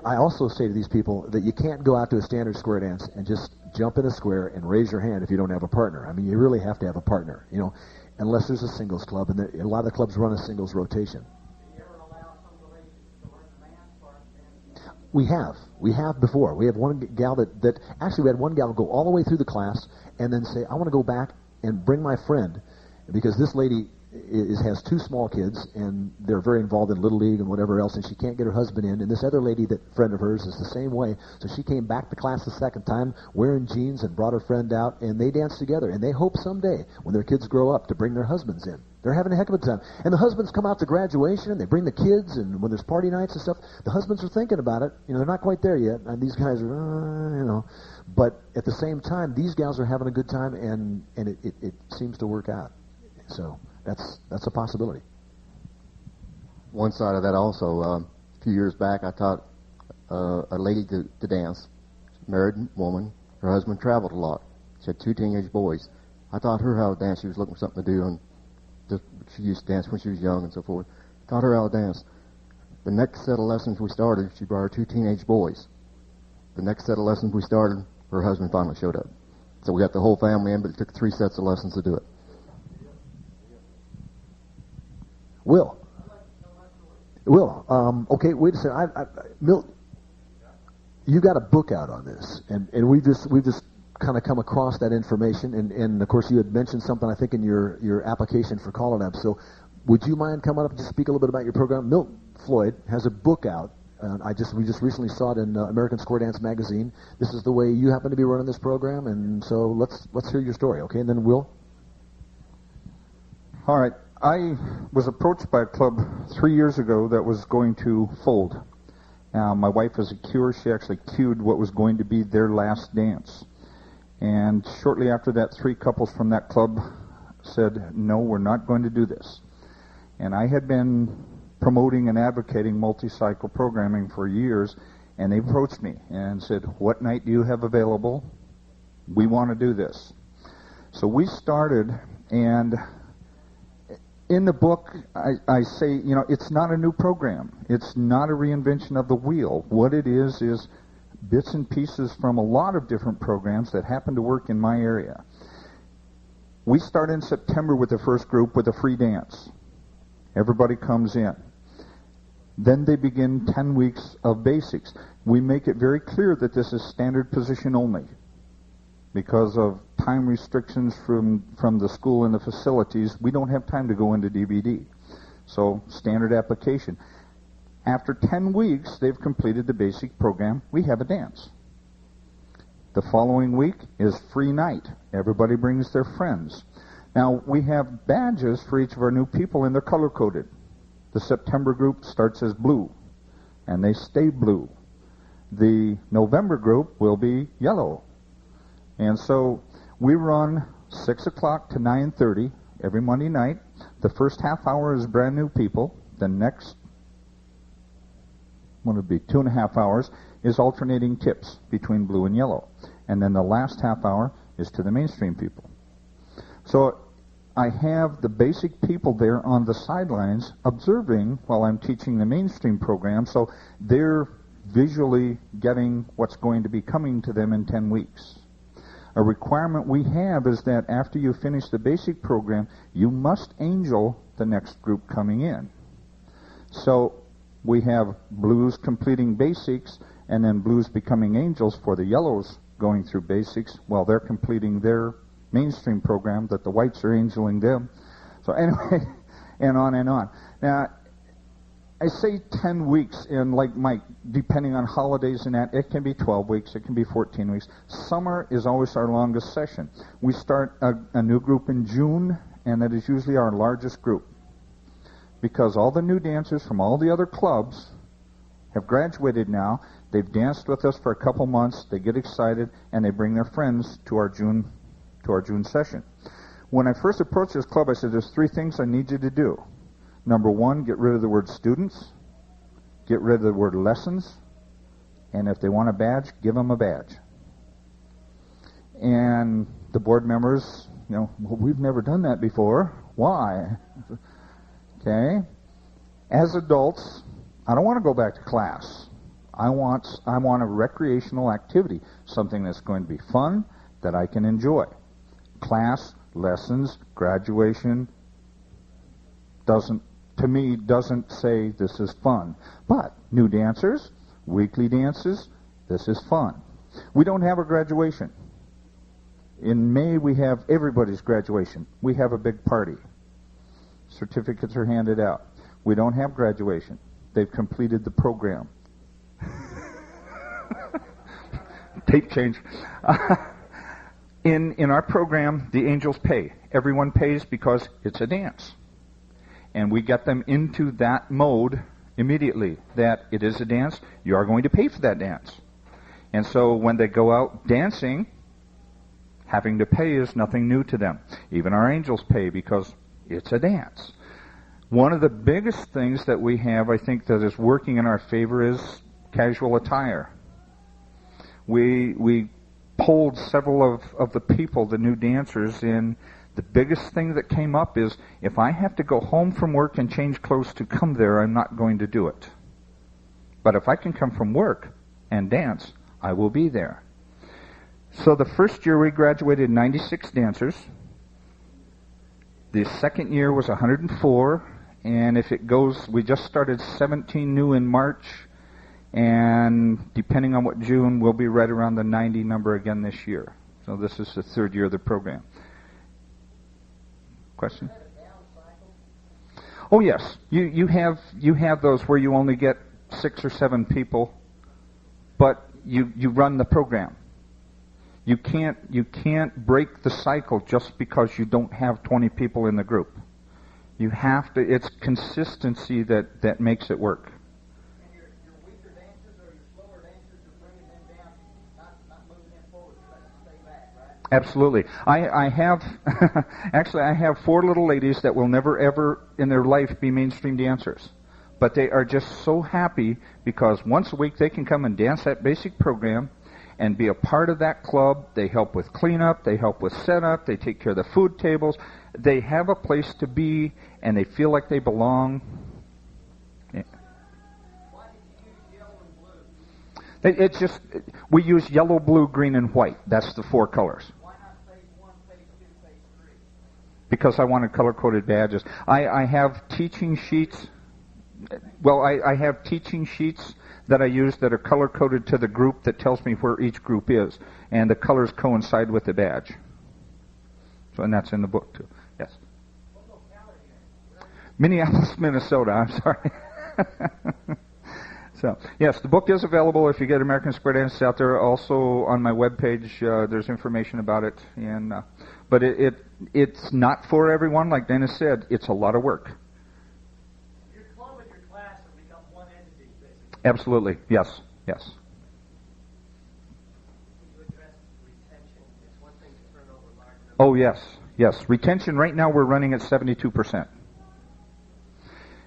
I also say to these people that you can't go out to a standard square dance and just jump in a square and raise your hand if you don't have a partner. I mean, you really have to have a partner, unless there's a singles club, and a lot of the clubs run a singles rotation. Do you ever allow some of the ladies to learn the dance part? We have before. We have one gal that actually, we had one gal go all the way through the class and then say, I want to go back and bring my friend, because this lady has 2 small kids, and they're very involved in Little League and whatever else, and she can't get her husband in. And this other lady, that friend of hers, is the same way. So she came back to class the second time wearing jeans and brought her friend out, and they danced together. And they hope someday, when their kids grow up, to bring their husbands in. They're having a heck of a time. And the husbands come out to graduation, and they bring the kids, and when there's party nights and stuff, the husbands are thinking about it. They're not quite there yet, and these guys are, But at the same time, these gals are having a good time, and it seems to work out. So that's a possibility. One side of that also, a few years back, I taught a lady to dance. Married woman. Her husband traveled a lot. She had 2 teenage boys. I taught her how to dance. She was looking for something to do, and she used to dance when she was young and so forth. Taught her how to dance. The next set of lessons we started, she brought her 2 teenage boys. The next set of lessons we started, her husband finally showed up. So we got the whole family in, but it took 3 sets of lessons to do it. Will. Okay, wait a second. Milt, you got a book out on this, and we've just kind of come across that information, and of course you had mentioned something, I think, in your application for CALLERLAB. So would you mind coming up and just speak a little bit about your program? Milt Floyd has a book out. We just recently saw it in American Square Dance magazine. This is the way you happen to be running this program, and so let's hear your story, okay? And then Will. All right. I was approached by a club 3 years ago that was going to fold. My wife was a cuer. She actually cued what was going to be their last dance. And shortly after that, 3 couples from that club said, no, we're not going to do this. And I had been promoting and advocating multi-cycle programming for years, and they approached me and said, what night do you have available? We want to do this. So we started, and in the book, I say, it's not a new program. It's not a reinvention of the wheel. What it is bits and pieces from a lot of different programs that happen to work in my area. We start in September with the first group with a free dance. Everybody comes in. Then they begin 10 weeks of basics. We make it very clear that this is standard position only because of time restrictions from the school and the facilities. We don't have time to go into DVD. So standard application. After 10 weeks, they've completed the basic program. We have a dance. The following week is free night. Everybody brings their friends. Now, we have badges for each of our new people, and they're color-coded. The September group starts as blue, and they stay blue. The November group will be yellow. And so we run 6 o'clock to 9:30 every Monday night. The first half hour is brand new people. The next, what would it be, 2.5 hours, is alternating tips between blue and yellow. And then the last half hour is to the mainstream people. So I have the basic people there on the sidelines observing while I'm teaching the mainstream program, so they're visually getting what's going to be coming to them in 10 weeks. A requirement we have is that after you finish the basic program, you must angel the next group coming in. So we have blues completing basics, and then blues becoming angels for the yellows going through basics while they're completing their mainstream program that the whites are angeling them. So anyway, and on and on. Now, I say 10 weeks, and like Mike, depending on holidays and that, it can be 12 weeks, it can be 14 weeks. Summer is always our longest session. We start a new group in June, and that is usually our largest group, because all the new dancers from all the other clubs have graduated now. They've danced with us for a couple months, they get excited, and they bring their friends to our June session. When I first approached this club, I said, there's 3 things I need you to do. Number 1, get rid of the word students, get rid of the word lessons, and if they want a badge, give them a badge. And the board members, well, we've never done that before. Why? Okay. As adults, I don't want to go back to class. I want a recreational activity, something that's going to be fun, that I can enjoy. Class, lessons, graduation doesn't say this is fun. But new dancers, weekly dances, this is fun. We don't have a graduation. In May, we have everybody's graduation. We have a big party. Certificates are handed out. We don't have graduation. They've completed the program. Tape change. In our program, the angels pay. Everyone pays because it's a dance. And we get them into that mode immediately, that it is a dance, you are going to pay for that dance. And so when they go out dancing, having to pay is nothing new to them. Even our angels pay because it's a dance. One of the biggest things that we have, I think, that is working in our favor is casual attire. We polled several of the people, the new dancers, and the biggest thing that came up is, if I have to go home from work and change clothes to come there, I'm not going to do it. But if I can come from work and dance, I will be there. So the first year we graduated 96 dancers. The second year was 104, and if it goes, we just started 17 new in March, and depending on what June, we'll be right around the 90 number again this year. So this is the 3rd year of the program. Question? Oh yes, you have those where you only get 6 or 7 people, but you run the program. You can't break the cycle just because you don't have 20 people in the group. You have to. It's consistency that makes it work. And your weaker dancers or your slower dancers are bringing them down, not moving them forward, you let them stay back, right? Absolutely. I have, actually, I have 4 little ladies that will never, ever in their life be mainstream dancers. But they are just so happy because once a week they can come and dance that basic program and be a part of that club. They help with cleanup. They help with setup. They take care of the food tables. They have a place to be, and they feel like they belong. Yeah. Why did you use yellow and blue? It's just, we use yellow, blue, green, and white. That's the 4 colors. Why not phase 1, phase 2, phase 3? Because I wanted color-coded badges. I have teaching sheets. Well, I have teaching sheets that I use that are color-coded to the group that tells me where each group is, and the colors coincide with the badge. So, and that's in the book, too. Yes. What locality are you? Minneapolis, Minnesota. I'm sorry. So, yes, the book is available if you get American Square Dance. It's out there. Also on my webpage, there's information about it. And but it's not for everyone. Like Dennis said, it's a lot of work. Your club and your class have become one entity, basically. Absolutely. Yes. Yes. Can you address retention? It's one thing to turn over large numbers. Oh, yes. Yes. Retention right now we're running at 72%.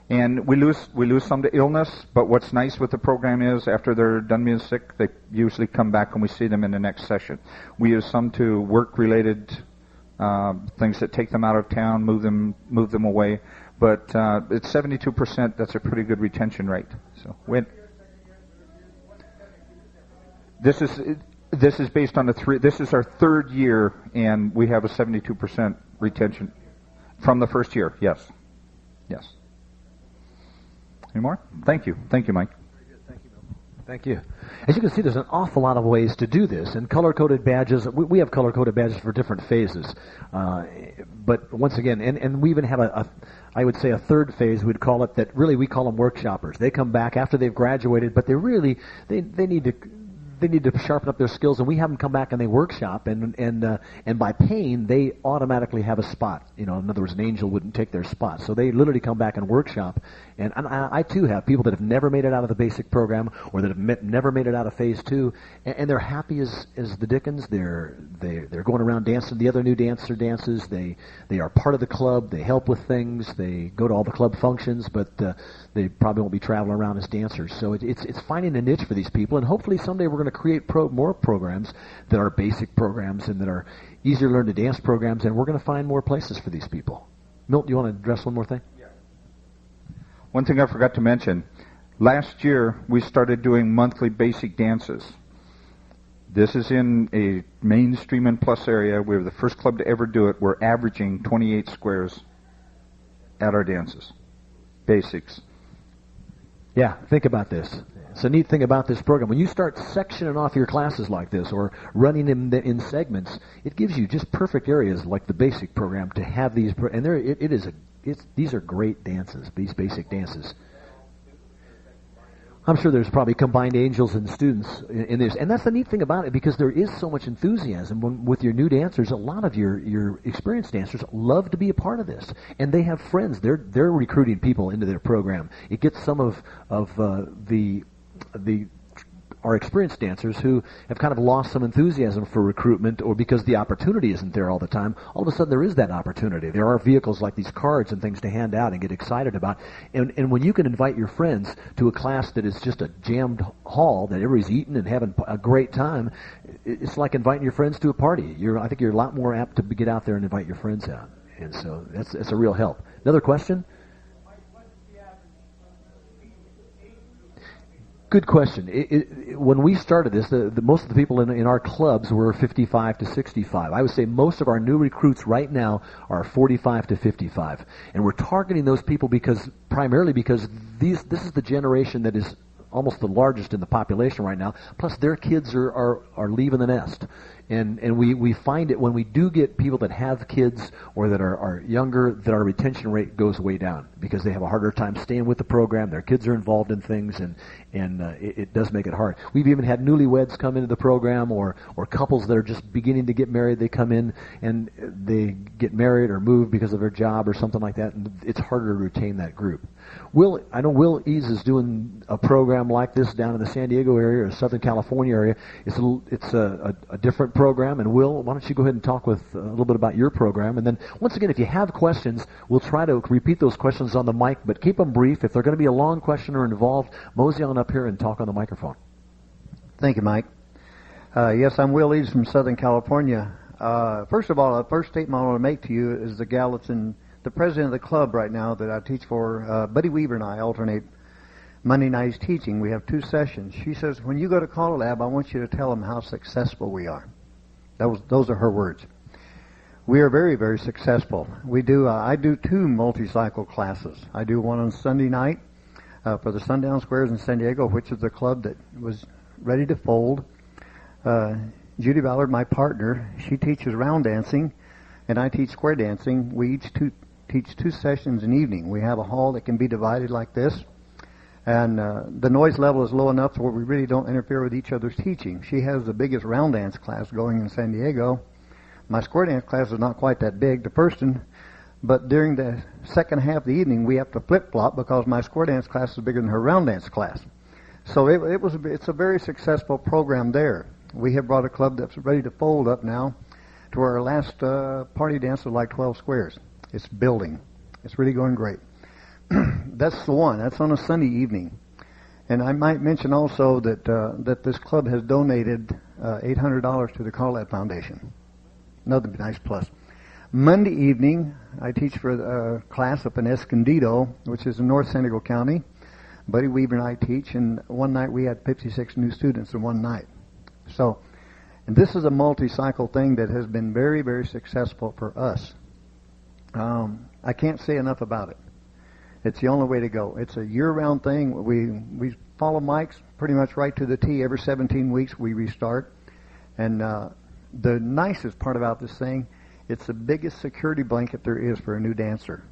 And we lose some to illness, but what's nice with the program is after they're done being sick, they usually come back and we see them in the next session. We use some to work-related things that take them out of town, move them away. But it's 72%. That's a pretty good retention rate. So when this is based on this is our 3rd year, and we have a 72% retention from the first year. Yes. Yes. Any more? Thank you. Thank you, Mike. Very good. Thank you, Bill. Thank you. As you can see, there's an awful lot of ways to do this, and color-coded badges, we have color-coded badges for different phases. But once again, and we even have I would say a 3rd phase, we'd call it, that really we call them workshoppers. They come back after they've graduated, but they need to sharpen up their skills, and we have them come back and they workshop, and by paying, they automatically have a spot. In other words, an angel wouldn't take their spot. So they literally come back and workshop. And I too have people that have never made it out of the basic program, or that have never made it out of phase 2, and they're happy as the dickens. They're going around dancing the other new dancer dances. They are part of the club. They help with things. They go to all the club functions, but they probably won't be traveling around as dancers. So it's finding a niche for these people, and hopefully someday we're going to create more programs that are basic programs and that are easier to learn to dance programs, and we're going to find more places for these people. Milt, do you want to address one more thing? Yeah. One thing I forgot to mention. Last year, we started doing monthly basic dances. This is in a mainstream and plus area. We were the first club to ever do it. We're averaging 28 squares at our dances. Basics. Yeah, think about this. It's a neat thing about this program. When you start sectioning off your classes like this, or running them in segments, it gives you just perfect areas like the basic program to have these. And these are great dances. These basic dances. I'm sure there's probably combined angels and students in this, and that's the neat thing about it, because there is so much enthusiasm with your new dancers. A lot of your experienced dancers love to be a part of this, and they have friends. They're recruiting people into their program. It gets some of our experienced dancers who have kind of lost some enthusiasm for recruitment, or because the opportunity isn't there all the time. All of a sudden there is that opportunity. There are vehicles like these cards and things to hand out and get excited about. And when you can invite your friends to a class that is just a jammed hall, that everybody's eating and having a great time, it's like inviting your friends to a party. I think you're a lot more apt to get out there and invite your friends out. And so that's a real help. Another question? Good question. When we started this, most of the people in our clubs were 55 to 65. I would say most of our new recruits right now are 45 to 55. And we're targeting those people primarily because this is the generation that is almost the largest in the population right now. Plus their kids are leaving the nest. And we find it when we do get people that have kids or that are younger, that our retention rate goes way down because they have a harder time staying with the program. Their kids are involved in things, and it does make it hard. We've even had newlyweds come into the program, or couples that are just beginning to get married. They come in and they get married or move because of their job or something like that, and it's harder to retain that group. I know Will Ease is doing a program like this down in the San Diego area or Southern California area. It's a different program. And Will, why don't you go ahead and talk with a little bit about your program? And then, once again, if you have questions, we'll try to repeat those questions on the mic, but keep them brief. If they're going to be a long question or involved, mosey on up here and talk on the microphone. Thank you, Mike. Yes, I'm Will Eads from Southern California. First of all, the first statement I want to make to you is the gal that's the president of the club right now that I teach for, Buddy Weaver and I alternate Monday nights teaching. We have 2 sessions. She says, when you go to CALLERLAB, I want you to tell them how successful we are. Those are her words. We are very, very successful. I do 2 multi-cycle classes. I do one on Sunday night for the Sundown Squares in San Diego, which is the club that was ready to fold. Judy Ballard, my partner, she teaches round dancing, and I teach square dancing. We each teach 2 sessions an evening. We have a hall that can be divided like this, and the noise level is low enough where we really don't interfere with each other's teaching. She has the biggest round dance class going in San Diego. My square dance class is not quite that big, the first one, but during the second half of the evening we have to flip-flop because my square dance class is bigger than her round dance class. So it's a very successful program there. We have brought a club that's ready to fold up now to our last party dance was like 12 squares. It's building. It's really going great. That's the one. That's on a Sunday evening. And I might mention also that this club has donated $800 to the CALLERLAB Foundation. Another nice plus. Monday evening, I teach for a class up in Escondido, which is in North San Diego County. Buddy Weaver and I teach, and one night we had 56 new students in one night. So, and this is a multi-cycle thing that has been very, very successful for us. I can't say enough about it. It's the only way to go. It's a year-round thing. We follow Mike's pretty much right to the T. Every 17 weeks we restart. And the nicest part about this thing, it's the biggest security blanket there is for a new dancer.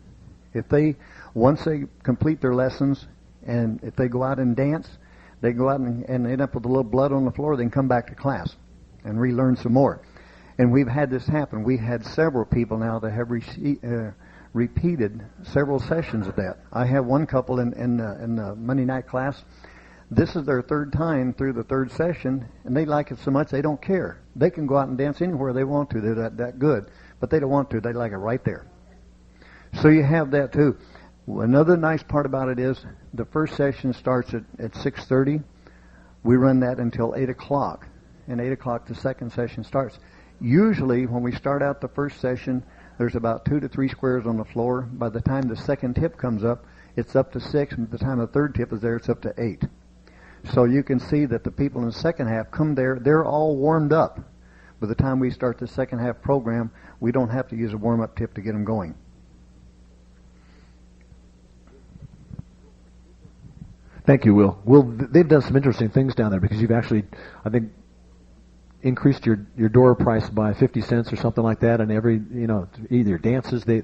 Once they complete their lessons, and if they go out and dance, they go out and end up with a little blood on the floor, then come back to class and relearn some more. And we've had this happen. We've had several people now that have repeated several sessions of that. I have one couple in the Monday night class. This is their 3rd time through the 3rd session, and they like it so much they don't care. They can go out and dance anywhere they want to. They're that good, but they don't want to. They like it right there. So you have that too. Another nice part about it is the first session starts at 6:30. We run that until 8 o'clock. And 8 o'clock the second session starts. Usually when we start out the first session, there's about 2 to 3 squares on the floor. By the time the second tip comes up, it's up to 6. And by the time the third tip is there, it's up to 8. So you can see that the people in the second half come there. They're all warmed up. By the time we start the second half program, we don't have to use a warm-up tip to get them going. Thank you, Will. Will, they've done some interesting things down there because you've actually, I think, increased your door price by 50 cents or something like that, and every, either dances, they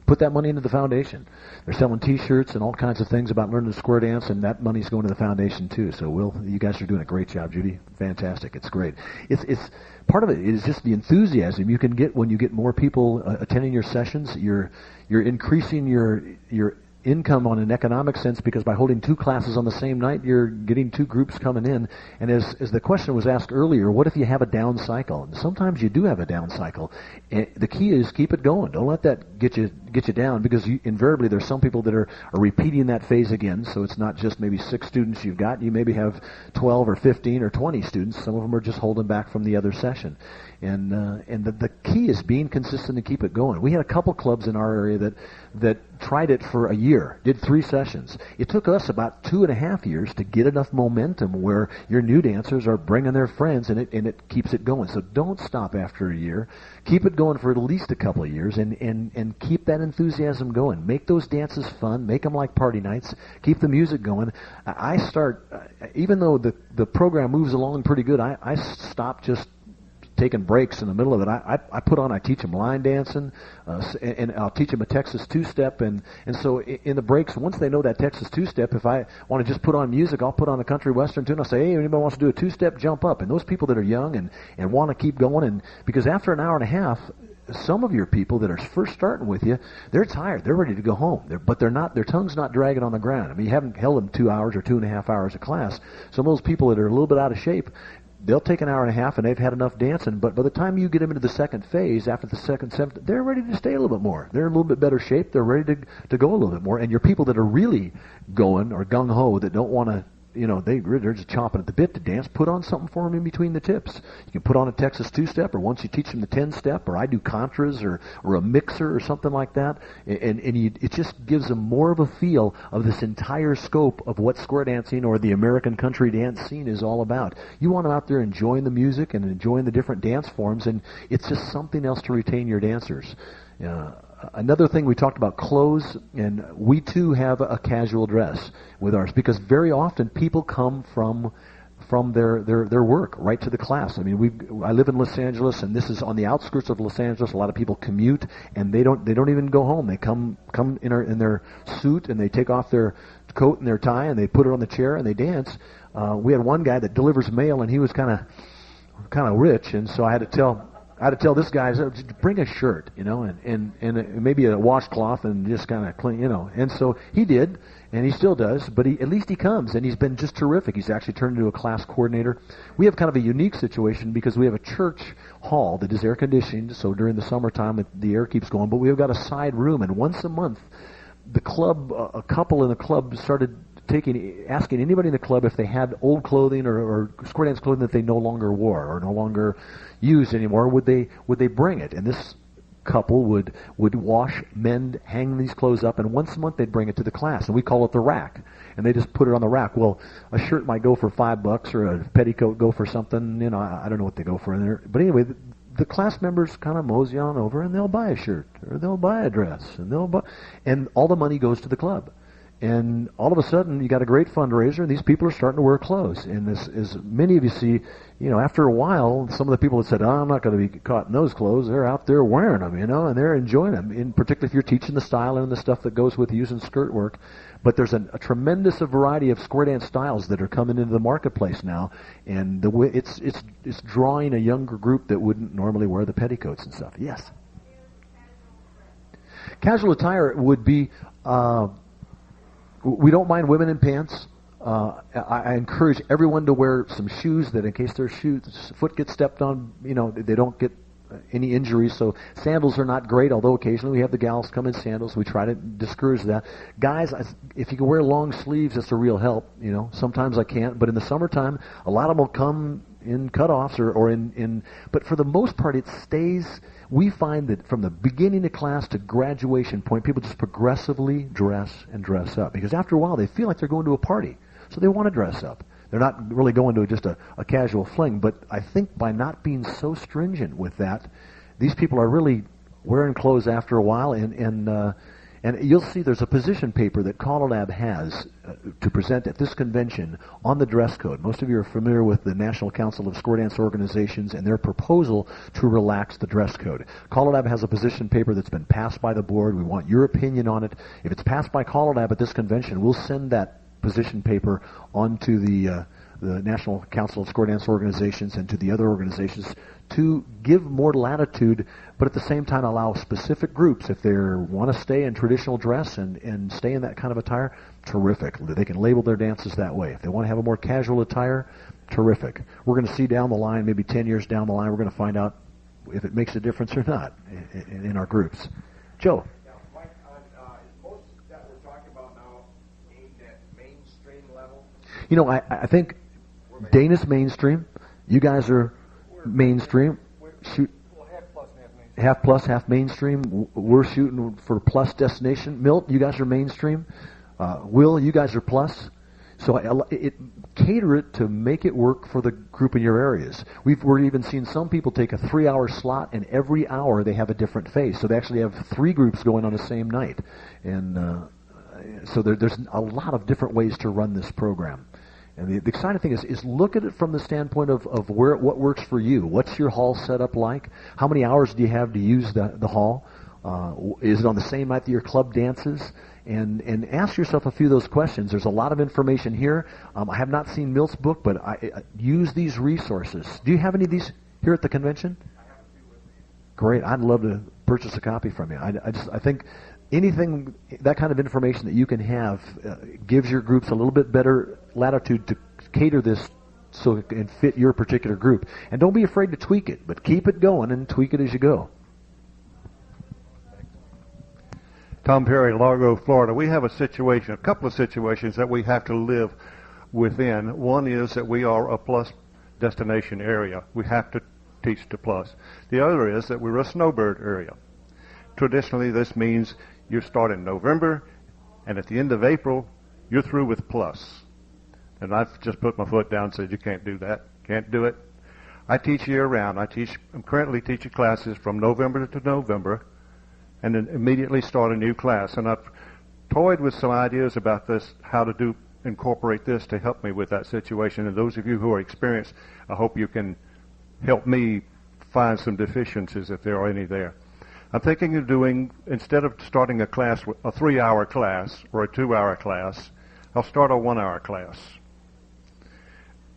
put that money into the foundation. They're selling T-shirts and all kinds of things about learning to square dance, and that money's going to the foundation too. So, Will, you guys are doing a great job. Judy, fantastic. It's great. It's part of it is just the enthusiasm you can get when you get more people attending your sessions. You're increasing your income on an economic sense because by holding 2 classes on the same night, you're getting 2 groups coming in. And as the question was asked earlier, what if you have a down cycle? And sometimes you do have a down cycle. And the key is keep it going. Don't let that get you down because invariably there's some people that are repeating that phase again. So it's not just maybe 6 students you've got. You maybe have 12 or 15 or 20 students. Some of them are just holding back from the other session. And the key is being consistent and keep it going. We had a couple clubs in our area that tried it for a year, did 3 sessions. It took us about 2.5 years to get enough momentum where your new dancers are bringing their friends, and it keeps it going. So don't stop after a year. Keep it going for at least a couple of years, and keep that enthusiasm going. Make those dances fun. Make them like party nights. Keep the music going. I start, even though the program moves along pretty good, I stop just taking breaks in the middle of it. I teach them line dancing, and I'll teach them a Texas two-step, and so in the breaks, once they know that Texas two-step, if I want to just put on music, I'll put on a country western tune. I'll say, hey, anybody wants to do a two-step, jump up. And those people that are young and want to keep going, and because after an hour and a half, some of your people that are first starting with you, they're tired. They're ready to go home. But they're not. Their tongue's not dragging on the ground. I mean, you haven't held them 2 hours or 2.5 hours of class. Some of those people that are a little bit out of shape, they'll take an hour and a half and they've had enough dancing, but by the time you get them into the second phase, after the second, seventh, they're ready to stay a little bit more. They're in a little bit better shape. They're ready to go a little bit more. And your people that are really going or gung-ho that don't want to, they're just chomping at the bit to dance, put on something for them in between the tips. You can put on a Texas two-step, or once you teach them the 10-step, or I do contras, or a mixer or something like that. It just gives them more of a feel of this entire scope of what square dancing or the American country dance scene is all about. You want them out there enjoying the music and enjoying the different dance forms, and it's just something else to retain your dancers. Another thing, we talked about clothes, and we too have a casual dress with ours, because very often people come from their work right to the class. I mean, I live in Los Angeles, and this is on the outskirts of Los Angeles. A lot of people commute, and they don't even go home. They come in their suit, and they take off their coat and their tie, and they put it on the chair, and they dance. We had one guy that delivers mail, and he was kind of rich, and so I had to tell this guy, bring a shirt, and maybe a washcloth, and just kind of clean, And so he did, and he still does, but at least he comes, and he's been just terrific. He's actually turned into a class coordinator. We have kind of a unique situation because we have a church hall that is air conditioned, so during the summertime the air keeps going, but we've got a side room, and once a month, the club, a couple in the club started asking anybody in the club if they had old clothing or square dance clothing that they no longer wore or no longer used anymore, would they bring it? And this couple would wash, mend, hang these clothes up, and once a month they'd bring it to the class, and we call it the rack. And they just put it on the rack. Well, a shirt might go for $5, or a petticoat go for something, I don't know what they go for in there. But anyway, the class members kind of mosey on over, and they'll buy a shirt, or they'll buy a dress, and all the money goes to the club. And all of a sudden, you got a great fundraiser, and these people are starting to wear clothes. And as many of you see, after a while, some of the people that said, I'm not going to be caught in those clothes, they're out there wearing them, and they're enjoying them, in particular if you're teaching the style and the stuff that goes with using skirt work. But there's a tremendous variety of square dance styles that are coming into the marketplace now, and it's drawing a younger group that wouldn't normally wear the petticoats and stuff. Yes? Casual attire would be... we don't mind women in pants. I encourage everyone to wear some shoes that, in case their foot gets stepped on, they don't get any injuries. So sandals are not great, although occasionally we have the gals come in sandals. We try to discourage that. Guys, if you can wear long sleeves, that's a real help. Sometimes I can't, but in the summertime, a lot of them will come in cutoffs or in. But for the most part, it stays. We find that from the beginning of class to graduation point, people just progressively dress and dress up. Because after a while, they feel like they're going to a party. So they want to dress up. They're not really going to just a casual fling. But I think by not being so stringent with that, these people are really wearing clothes after a while. And you'll see there's a position paper that CALLERLAB has to present at this convention on the dress code. Most of you are familiar with the National Council of Square Dance Organizations and their proposal to relax the dress code. CALLERLAB has a position paper that's been passed by the board. We want your opinion on it. If it's passed by CALLERLAB at this convention, we'll send that position paper onto the National Council of Square Dance Organizations and to the other organizations to give more latitude, but at the same time allow specific groups, if they want to stay in traditional dress and stay in that kind of attire, terrific. They can label their dances that way. If they want to have a more casual attire, terrific. We're going to see down the line, maybe 10 years down the line, we're going to find out if it makes a difference or not in our groups. Joe. Yeah, Mike, is most that we're talking about now aimed at mainstream level? I think Dana's mainstream. You guys are mainstream. Shoot. Half plus, half mainstream. We're shooting for plus destination. Milt, you guys are mainstream. Will, you guys are plus. So cater it to make it work for the group in your areas. We're even seeing some people take a 3-hour slot, and every hour they have a different face. So they actually have 3 groups going on the same night. And so there's a lot of different ways to run this program. And the exciting thing is look at it from the standpoint of what works for you. What's your hall set up like? How many hours do you have to use the hall? Is it on the same night that your club dances? And ask yourself a few of those questions. There's a lot of information here. I have not seen Milt's book, but I use these resources. Do you have any of these here at the convention? I have a few with me. Great. I'd love to purchase a copy from you. I think anything, that kind of information that you can have gives your groups a little bit better latitude to cater this so it can fit your particular group. And don't be afraid to tweak it, but keep it going and tweak it as you go. Tom Perry, Largo, Florida. We have a couple of situations that we have to live within. One is that we are a plus destination area. We have to teach to plus. The other is that we're a snowbird area. Traditionally, this means you start in November, and at the end of April, you're through with plus. And I've just put my foot down and said, you can't do that. Can't do it. I teach year-round. I'm currently teaching classes from November to November, and then immediately start a new class. And I've toyed with some ideas about this, how to incorporate this to help me with that situation. And those of you who are experienced, I hope you can help me find some deficiencies if there are any there. I'm thinking of doing, instead of starting a class, a 3-hour class or a 2-hour class, I'll start a 1-hour class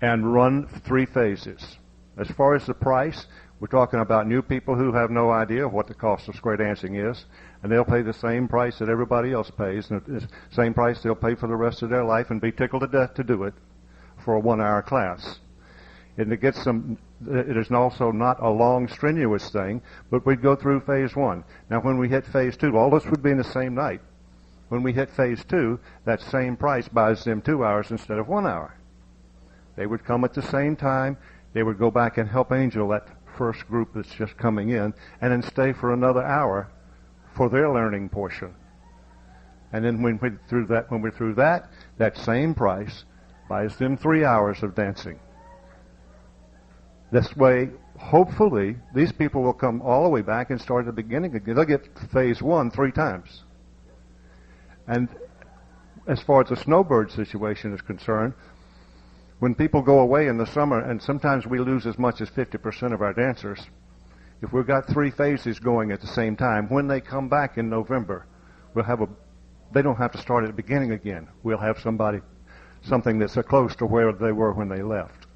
and run 3 phases. As far as the price, we're talking about new people who have no idea what the cost of square dancing is, and they'll pay the same price that everybody else pays, and the same price they'll pay for the rest of their life and be tickled to death to do it for a 1-hour class. And it is also not a long, strenuous thing, but we'd go through phase 1. Now, when we hit phase 2, all this would be in the same night. When we hit phase 2, that same price buys them 2 hours instead of 1 hour. They would come at the same time. They would go back and help Angel, that first group that's just coming in, and then stay for another hour for their learning portion. And then when we're through that, that same price buys them 3 hours of dancing. This way, hopefully, these people will come all the way back and start at the beginning again. They'll get phase 1 3 times. And as far as the snowbird situation is concerned, when people go away in the summer, and sometimes we lose as much as 50% of our dancers, if we've got 3 phases going at the same time, when they come back in November, they don't have to start at the beginning again. We'll have something that's close to where they were when they left.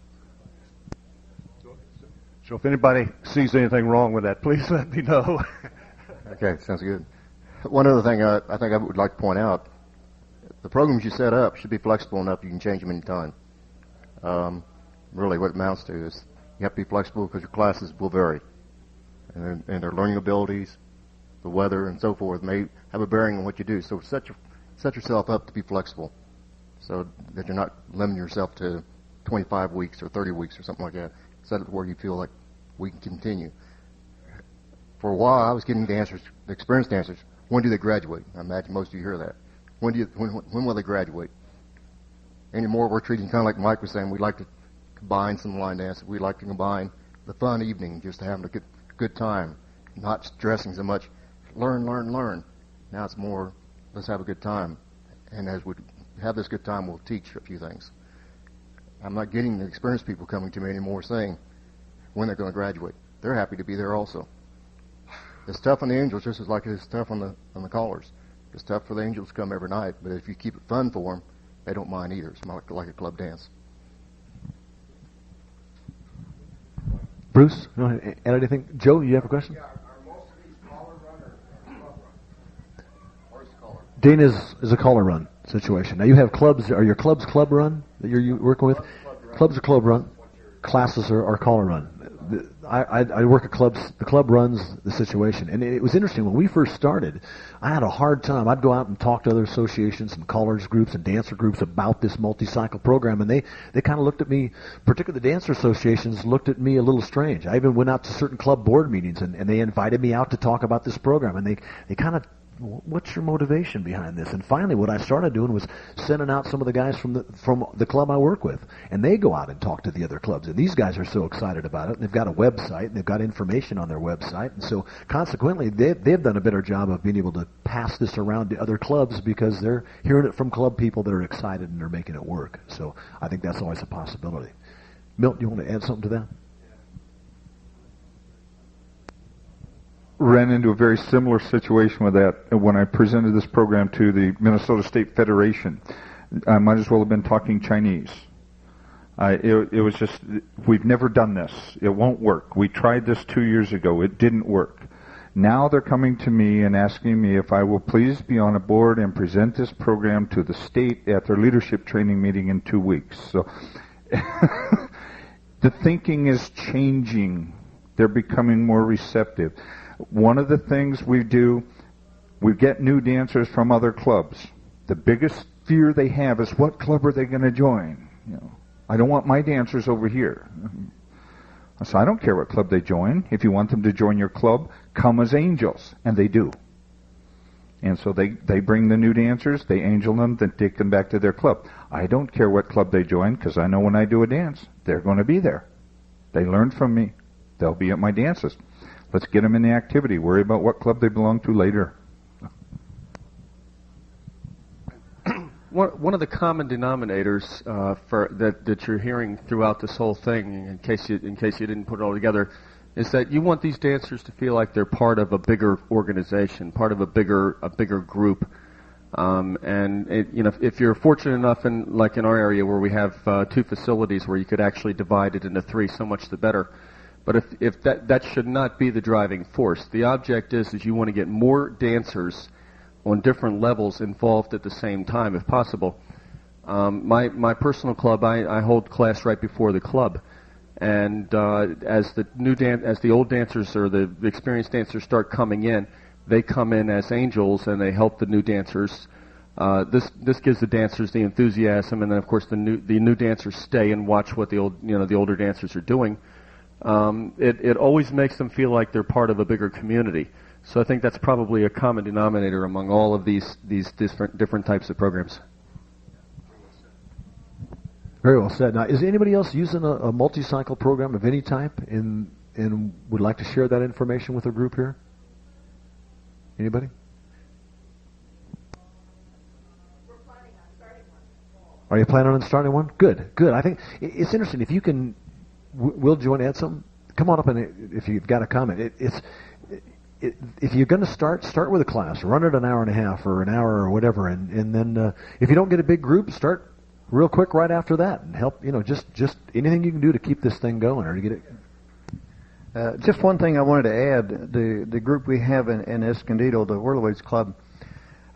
So if anybody sees anything wrong with that, please let me know. Okay, sounds good. One other thing I think I would like to point out, the programs you set up should be flexible enough you can change them anytime. Really what it amounts to is you have to be flexible because your classes will vary. And their learning abilities, the weather, and so forth may have a bearing on what you do. So set yourself up to be flexible so that you're not limiting yourself to 25 weeks or 30 weeks or something like that. Set it where you feel like we can continue. For a while, I was getting dancers, experienced dancers, when do they graduate? I imagine most of you hear that. When will they graduate? Anymore, we're treating kind of like Mike was saying, we'd like to combine some line dance. We'd like to combine the fun evening, just having a good time, not stressing so much. Learn. Now it's more, let's have a good time. And as we have this good time, we'll teach a few things. I'm not getting the experienced people coming to me anymore saying when they're going to graduate. They're happy to be there also. It's tough on the angels just as like it's tough on the callers. It's tough for the angels to come every night, but if you keep it fun for them, they don't mind either. It's not like a club dance. Bruce, you want to add anything? Joe, you have a question? Yeah, are most of these caller run or club run? Or is caller? Dean is a caller run situation. Now you have clubs. Are your clubs club run that you're working with? Clubs are club run. Classes are caller run. I work at clubs. The club runs the situation. And it was interesting. When we first started, I had a hard time. I'd go out and talk to other associations and callers groups and dancer groups about this multi-cycle program, and they kind of looked at me, particularly the dancer associations, looked at me a little strange. I even went out to certain club board meetings, and they invited me out to talk about this program, and they kind of, what's your motivation behind this? And finally, what I started doing was sending out some of the guys from the club I work with, and they go out and talk to the other clubs. And these guys are so excited about it. And they've got a website, and they've got information on their website, and so consequently, they've done a better job of being able to pass this around to other clubs because they're hearing it from club people that are excited and they're making it work. So I think that's always a possibility. Milt, do you want to add something to that? Ran into a very similar situation with that when I presented this program to the Minnesota State Federation. I might as well have been talking Chinese. It was just, we've never done this. It won't work. We tried this 2 years ago. It didn't work. Now they're coming to me and asking me if I will please be on a board and present this program to the state at their leadership training meeting in 2 weeks. So The thinking is changing. They're becoming more receptive. One of the things we do, we get new dancers from other clubs. The biggest fear they have is, what club are they going to join? I don't want my dancers over here. So I don't care what club they join. If you want them to join your club, come as angels. And they do. And so they bring the new dancers, they angel them, then take them back to their club. I don't care what club they join, because I know when I do a dance, they're going to be there. They learn from me. They'll be at my dances. Let's get them in the activity. Worry about what club they belong to later. One of the common denominators that you're hearing throughout this whole thing, in case you didn't put it all together, is that you want these dancers to feel like they're part of a bigger organization, part of a bigger group. If you're fortunate enough, like in our area where we have 2 facilities where you could actually divide it into 3, so much the better. But if that should not be the driving force. The object is you want to get more dancers on different levels involved at the same time, if possible. My personal club, I hold class right before the club, and as the old dancers or the experienced dancers start coming in, they come in as angels and they help the new dancers. This gives the dancers the enthusiasm, and then of course the new dancers stay and watch what the older dancers are doing. It always makes them feel like they're part of a bigger community. So I think that's probably a common denominator among all of these different types of programs. Very well said. Now, is anybody else using a multi-cycle program of any type and would like to share that information with the group here? Anybody? We're planning on starting one. Are you planning on starting one? Good. I think it's interesting. If you can, Will, do you want to add something? Come on up, and if you've got a comment. If you're going to start with a class, run it an hour and a half or an hour or whatever, and then if you don't get a big group, start real quick right after that and help. Just anything you can do to keep this thing going or to get it. Just one thing I wanted to add: the group we have in Escondido, the Whirlaway's Club,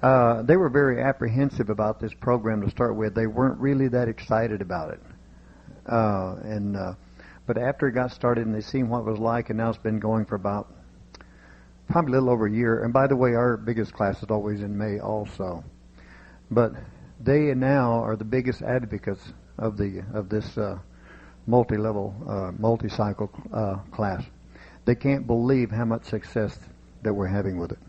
they were very apprehensive about this program to start with. They weren't really that excited about it, but after it got started and they seen what it was like, and now it's been going for about probably a little over a year. And by the way, our biggest class is always in May also. But they now are the biggest advocates of this multi-level, multi-cycle class. They can't believe how much success that we're having with it.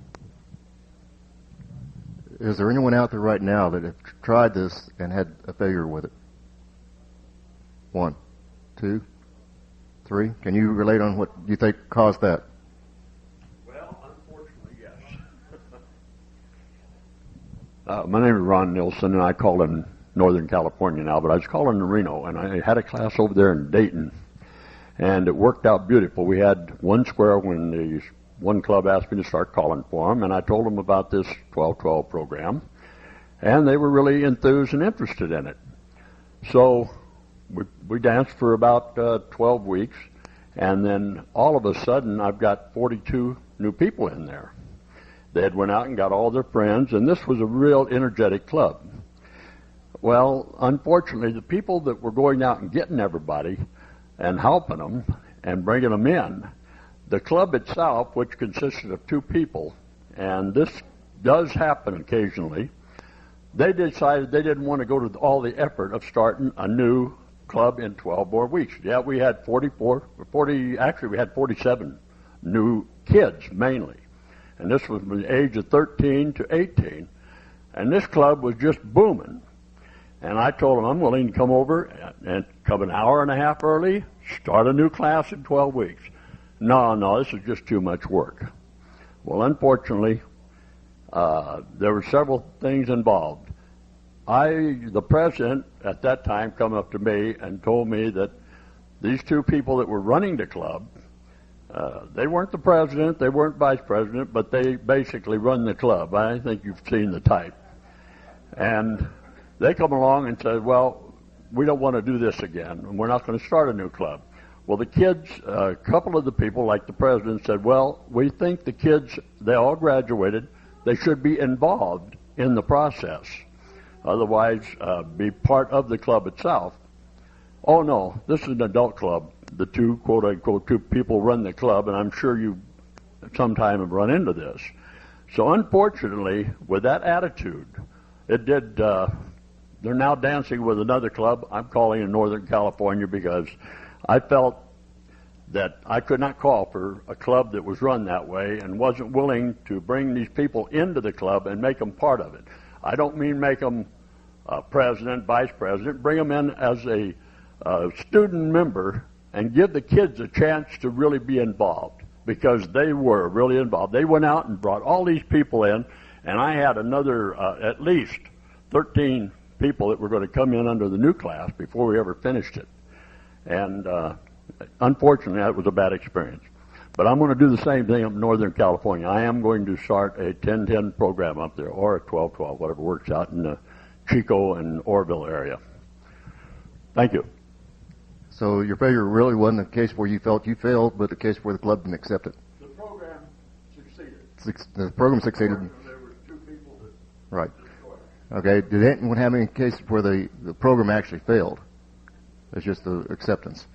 Is there anyone out there right now that have tried this and had a failure with it? 1, 2, 3. Can you relate on what you think caused that? My name is Ron Nilsson, and I call in Northern California now, but I was calling in Reno, and I had a class over there in Dayton, and it worked out beautiful. We had one square when the one club asked me to start calling for them, and I told them about this 12-12 program, and they were really enthused and interested in it. So we danced for about 12 weeks, and then all of a sudden I've got 42 new people in there. They had went out and got all their friends, and this was a real energetic club. Well, unfortunately, the people that were going out and getting everybody and helping them and bringing them in, the club itself, which consisted of 2 people, and this does happen occasionally, they decided they didn't want to go to all the effort of starting a new club in 12 more weeks. Yeah, we had 47 new kids mainly. And this was from the age of 13 to 18. And this club was just booming. And I told them I'm willing to come over and come an hour and a half early, start a new class in 12 weeks. No, this is just too much work. Well, unfortunately, there were several things involved. The president at that time come up to me and told me that these 2 people that were running the club, they weren't the president, they weren't vice president, but they basically run the club. I think you've seen the type. And they come along and said, well, we don't want to do this again, and we're not going to start a new club. Well, the kids, a couple of the people, like the president, said, well, we think the kids, they all graduated, they should be involved in the process, otherwise be part of the club itself. Oh, no, this is an adult club. The two, quote-unquote, two people run the club, and I'm sure you sometime have run into this. So unfortunately, with that attitude, it did, they're now dancing with another club. I'm calling in Northern California because I felt that I could not call for a club that was run that way and wasn't willing to bring these people into the club and make them part of it. I don't mean make them president, vice president, bring them in as a student member and give the kids a chance to really be involved, because they were really involved. They went out and brought all these people in, and I had another at least 13 people that were going to come in under the new class before we ever finished it. And unfortunately, that was a bad experience. But I'm going to do the same thing up in Northern California. I am going to start a 10-10 program up there, or a 12-12, whatever works out in the Chico and Orville area. Thank you. So your failure really wasn't a case where you felt you failed, but a case where the club didn't accept it. The program succeeded. The program succeeded. There were two people that right. Okay. Did anyone have any cases where the program actually failed? It's just the acceptance.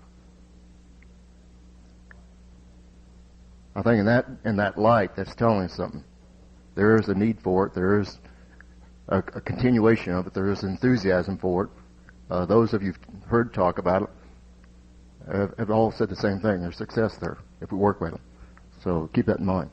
I think in that light, that's telling us something. There is a need for it. There is a continuation of it. There is enthusiasm for it. Those of you who've heard talk about it have all said the same thing. There's success there if we work with them. So keep that in mind.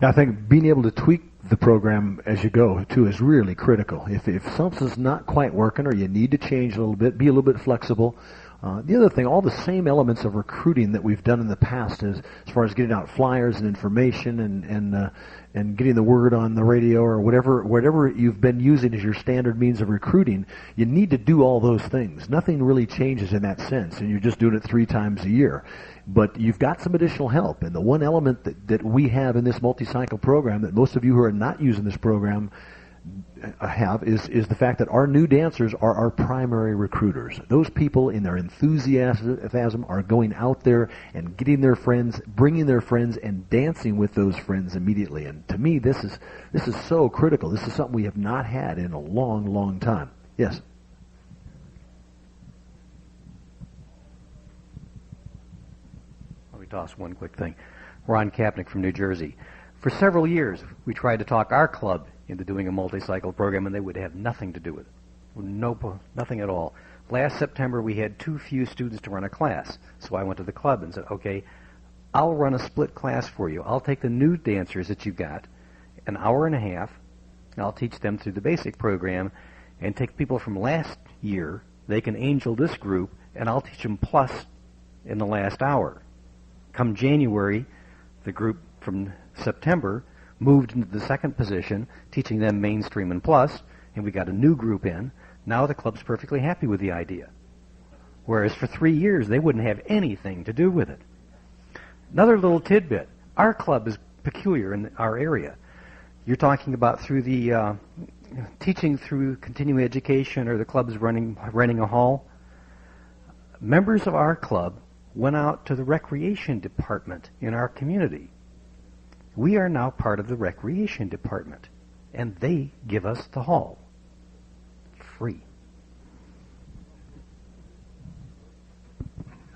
Yeah, I think being able to tweak the program as you go, too, is really critical. If something's not quite working or you need to change a little bit, be a little bit flexible. The other thing, all the same elements of recruiting that we've done in the past, as far as getting out flyers and information and getting the word on the radio or whatever you've been using as your standard means of recruiting, you need to do all those things. Nothing really changes in that sense, and you're just doing it 3 times a year. But you've got some additional help, and the one element that we have in this multi-cycle program that most of you who are not using this program have is the fact that our new dancers are our primary recruiters. Those people in their enthusiasm are going out there and getting their friends, bringing their friends, and dancing with those friends immediately. And to me, this is so critical. This is something we have not had in a long, long time. Yes? Let me toss one quick thing. Ron Kapnick from New Jersey. For several years, we tried to talk our club into doing a multi-cycle program, and they would have nothing to do with it. Nothing at all. Last September, we had too few students to run a class, so I went to the club and said, okay, I'll run a split class for you. I'll take the new dancers that you've got, an hour and a half, and I'll teach them through the basic program, and take people from last year, they can angel this group, and I'll teach them plus in the last hour. Come January, the group from September moved into the second position, teaching them mainstream and plus, and we got a new group in. Now the club's perfectly happy with the idea. Whereas for 3 years, they wouldn't have anything to do with it. Another little tidbit. Our club is peculiar in our area. You're talking about through the teaching through continuing education, or the club's renting a hall. Members of our club went out to the recreation department in our community. We are now part of the recreation department, and they give us the hall. Free.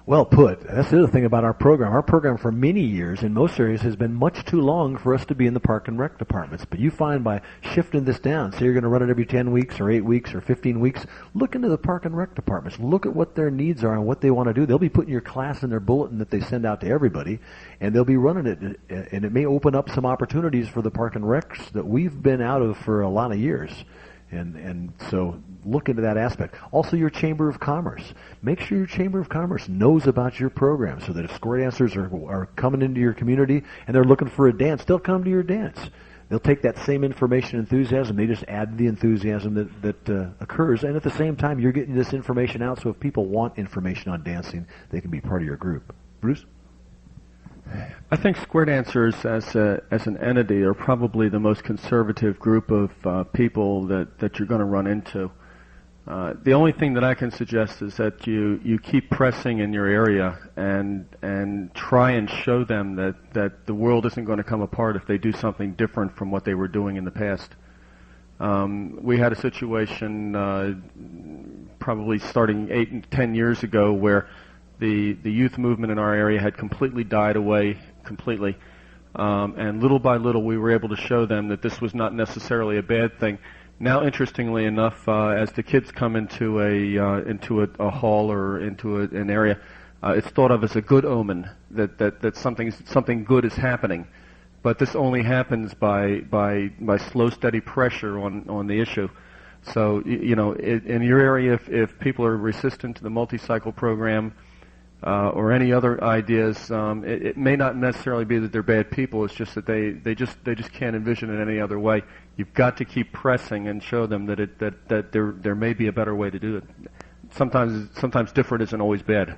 Well put. That's the other thing about our program. Our program for many years in most areas has been much too long for us to be in the park and rec departments. But you find by shifting this down, say you're going to run it every 10 weeks or 8 weeks or 15 weeks, look into the park and rec departments. Look at what their needs are and what they want to do. They'll be putting your class in their bulletin that they send out to everybody, and they'll be running it. And it may open up some opportunities for the park and recs that we've been out of for a lot of years. And so look into that aspect. Also, your Chamber of Commerce. Make sure your Chamber of Commerce knows about your program, so that if square dancers are coming into your community and they're looking for a dance, they'll come to your dance. They'll take that same information and enthusiasm. They just add the enthusiasm that occurs. And at the same time, you're getting this information out, so if people want information on dancing, they can be part of your group. Bruce? I think square dancers as an entity are probably the most conservative group of people that you're going to run into. The only thing that I can suggest is that you keep pressing in your area and try and show them that the world isn't going to come apart if they do something different from what they were doing in the past. We had a situation probably starting 8 and 10 years ago where the youth movement in our area had completely died away completely. And little by little we were able to show them that this was not necessarily a bad thing. Now, interestingly enough, as the kids come into a hall or into an area, it's thought of as a good omen that something good is happening. But this only happens by slow, steady pressure on the issue. So, in your area, if people are resistant to the multi-cycle program or any other ideas, it may not necessarily be that they're bad people. It's just that they just can't envision it any other way. You've got to keep pressing and show them that there may be a better way to do it. Sometimes different isn't always bad.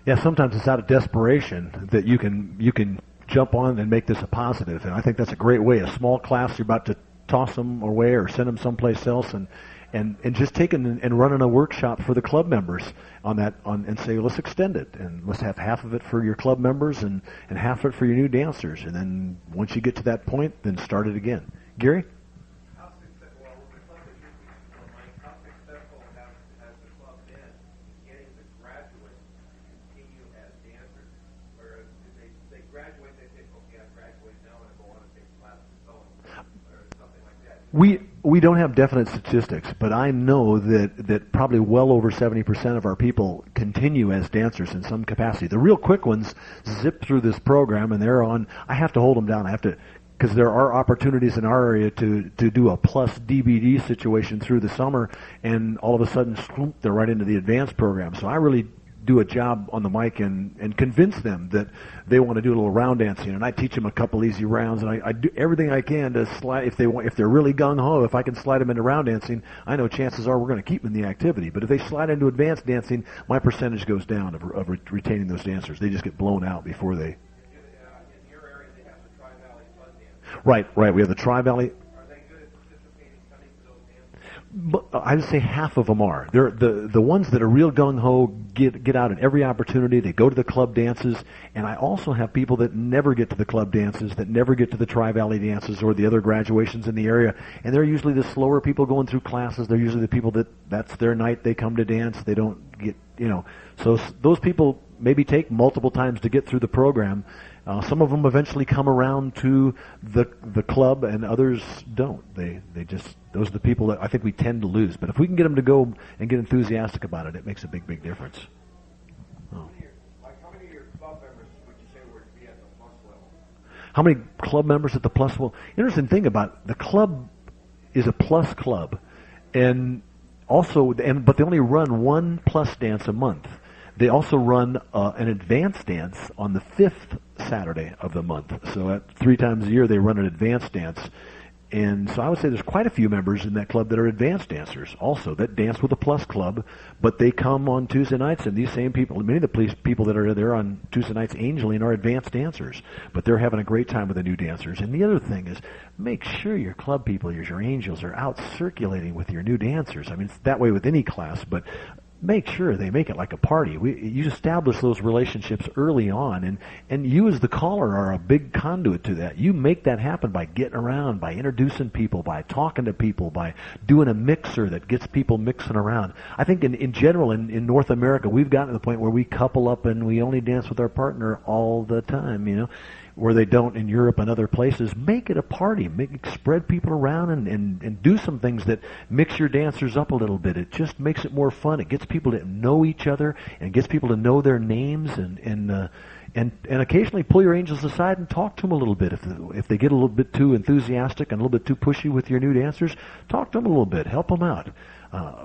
Yeah, sometimes it's out of desperation that you can jump on and make this a positive, and I think that's a great way. A small class, you're about to toss them away or send them someplace else, and just taking and running a workshop for the club members and say, let's extend it, and let's have half of it for your club members and half of it for your new dancers, and then once you get to that point, then start it again. Gary? We don't have definite statistics, but I know that probably well over 70% of our people continue as dancers in some capacity. The real quick ones zip through this program, and they're on. I have to hold them down. I have to, because there are opportunities in our area to do a plus DVD situation through the summer, and all of a sudden, they're right into the advanced program. So I really do a job on the mic and convince them that they want to do a little round dancing, and I teach them a couple easy rounds, and I do everything I can to slide if they're really gung ho. If I can slide them into round dancing, I know chances are we're going to keep them in the activity. But if they slide into advanced dancing, my percentage goes down of retaining those dancers. They just get blown out before they. Right. We have the Tri-Valley. I would say half of them are. They're the ones that are real gung-ho, get out at every opportunity. They go to the club dances, and I also have people that never get to the club dances, that never get to the Tri-Valley dances or the other graduations in the area, and they're usually the slower people going through classes. They're usually the people that's their night. They come to dance. They don't get, So those people maybe take multiple times to get through the program. Some of them eventually come around to the club, and others don't. They just, those are the people that I think we tend to lose. But if we can get them to go and get enthusiastic about it, it makes a big, big difference. How many of your club members would you say would be at the plus level? How many club members at the plus level? Interesting thing about the club is a plus club, and also, but they only run one plus dance a month. They also run an advanced dance on the 5th Saturday of the month. So 3 times a year they run an advanced dance. And so I would say there's quite a few members in that club that are advanced dancers also, that dance with the Plus Club, but they come on Tuesday nights, and these same people, many of the people that are there on Tuesday nights angeling are advanced dancers, but they're having a great time with the new dancers. And the other thing is, make sure your club people, your angels, are out circulating with your new dancers. I mean, it's that way with any class, but make sure they make it like a party. You establish those relationships early on, and you as the caller are a big conduit to that. You make that happen by getting around, by introducing people, by talking to people, by doing a mixer that gets people mixing around. I think in general in North America, we've gotten to the point where we couple up and we only dance with our partner all the time, where they don't in Europe and other places. Make it a party. Spread people around and do some things that mix your dancers up a little bit. It just makes it more fun. It gets people to know each other and gets people to know their names and occasionally pull your angels aside and talk to them a little bit. If they get a little bit too enthusiastic and a little bit too pushy with your new dancers, talk to them a little bit. Help them out.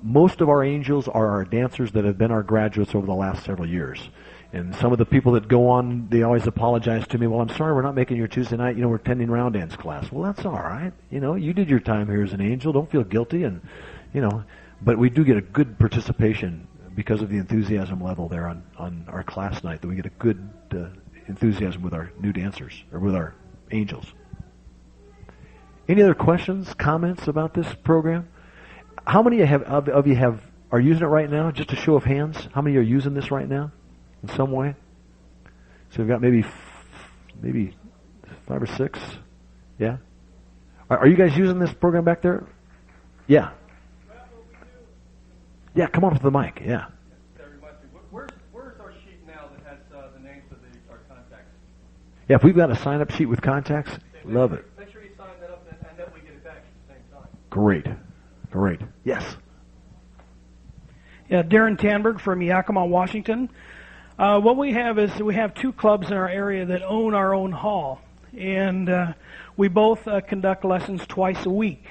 Most of our angels are our dancers that have been our graduates over the last several years. And some of the people that go on, they always apologize to me. Well, I'm sorry we're not making your Tuesday night. We're attending round dance class. Well, that's all right. You did your time here as an angel. Don't feel guilty. And, but we do get a good participation because of the enthusiasm level there on our class night, that we get a good enthusiasm with our new dancers, or with our angels. Any other questions, comments about this program? How many of you are using it right now? Just a show of hands. How many are using this right now in some way? So we've got maybe 5 or 6. Yeah. Are you guys using this program back there? Yeah. Yeah, come on up to the mic. Yeah. Where's our sheet now that has the names of our contacts? Yeah, if we've got a sign-up sheet with contacts, love it. Make sure you sign that up, and then we get it back at the same time. Great. Great. Yes. Yeah, Darren Tanberg from Yakima, Washington. What we have is we have 2 clubs in our area that own our own hall, and we both conduct lessons twice a week.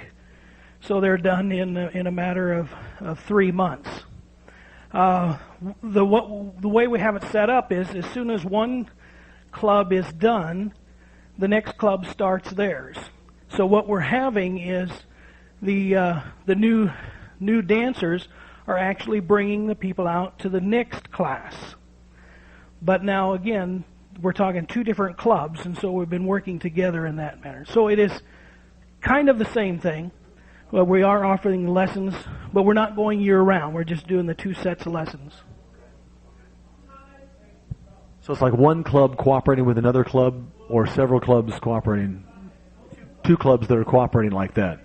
So they're done in a matter of 3 months. The way we have it set up is as soon as one club is done, the next club starts theirs. So what we're having is the new dancers are actually bringing the people out to the next class. But now again, we're talking 2 different clubs, and so we've been working together in that manner. So it is kind of the same thing. Well, we are offering lessons, but we're not going year-round. We're just doing the 2 sets of lessons. So it's like one club cooperating with another club, or several clubs cooperating, 2 clubs that are cooperating like that.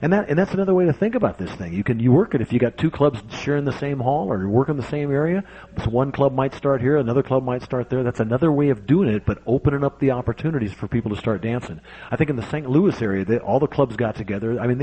And that's another way to think about this thing. You work it if you got 2 clubs sharing the same hall or work in the same area. So one club might start here, another club might start there. That's another way of doing it, but opening up the opportunities for people to start dancing. I think in the St. Louis area, all the clubs got together. I mean,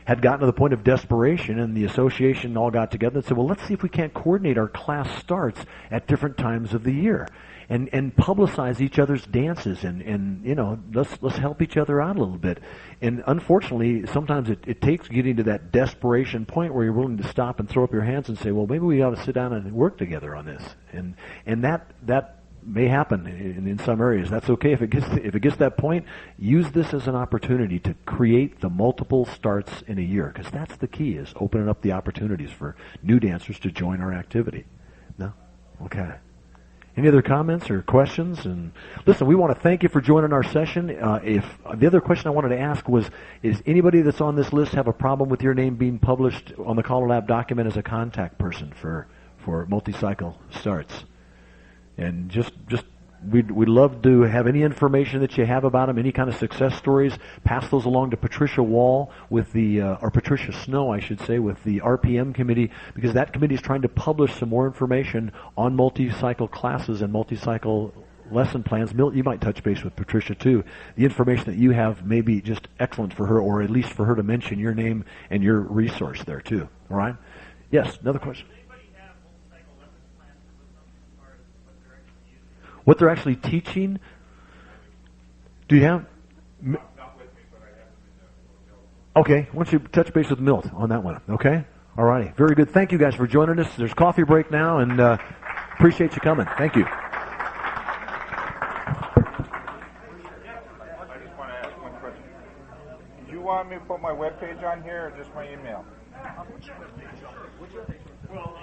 had gotten to the point of desperation, and the association all got together and said, well, let's see if we can't coordinate our class starts at different times of the year. And publicize each other's dances and let's help each other out a little bit. And unfortunately, sometimes it takes getting to that desperation point where you're willing to stop and throw up your hands and say, well, maybe we ought to sit down and work together on this. And that may happen in some areas. That's okay if it gets to that point. Use this as an opportunity to create the multiple starts in a year, because that's the key, is opening up the opportunities for new dancers to join our activity. No? Okay. Any other comments or questions? And listen, we want to thank you for joining our session. If the other question I wanted to ask was, is anybody that's on this list have a problem with your name being published on the CALLERLAB document as a contact person for multi-cycle starts? And just we'd love to have any information that you have about them, any kind of success stories. Pass those along to Patricia Wall or Patricia Snow, I should say, with the RPM committee, because that committee is trying to publish some more information on multi-cycle classes and multi-cycle lesson plans. Milt, you might touch base with Patricia too. The information that you have may be just excellent for her, or at least for her to mention your name and your resource there too. All right? Yes, another question. What they're actually teaching? Do you have? Okay, why don't you touch base with Milt on that one, okay? All righty, very good. Thank you guys for joining us. There's coffee break now, and appreciate you coming. Thank you. I just want to ask one question. Did you want me to put my webpage on here or just my email? Well,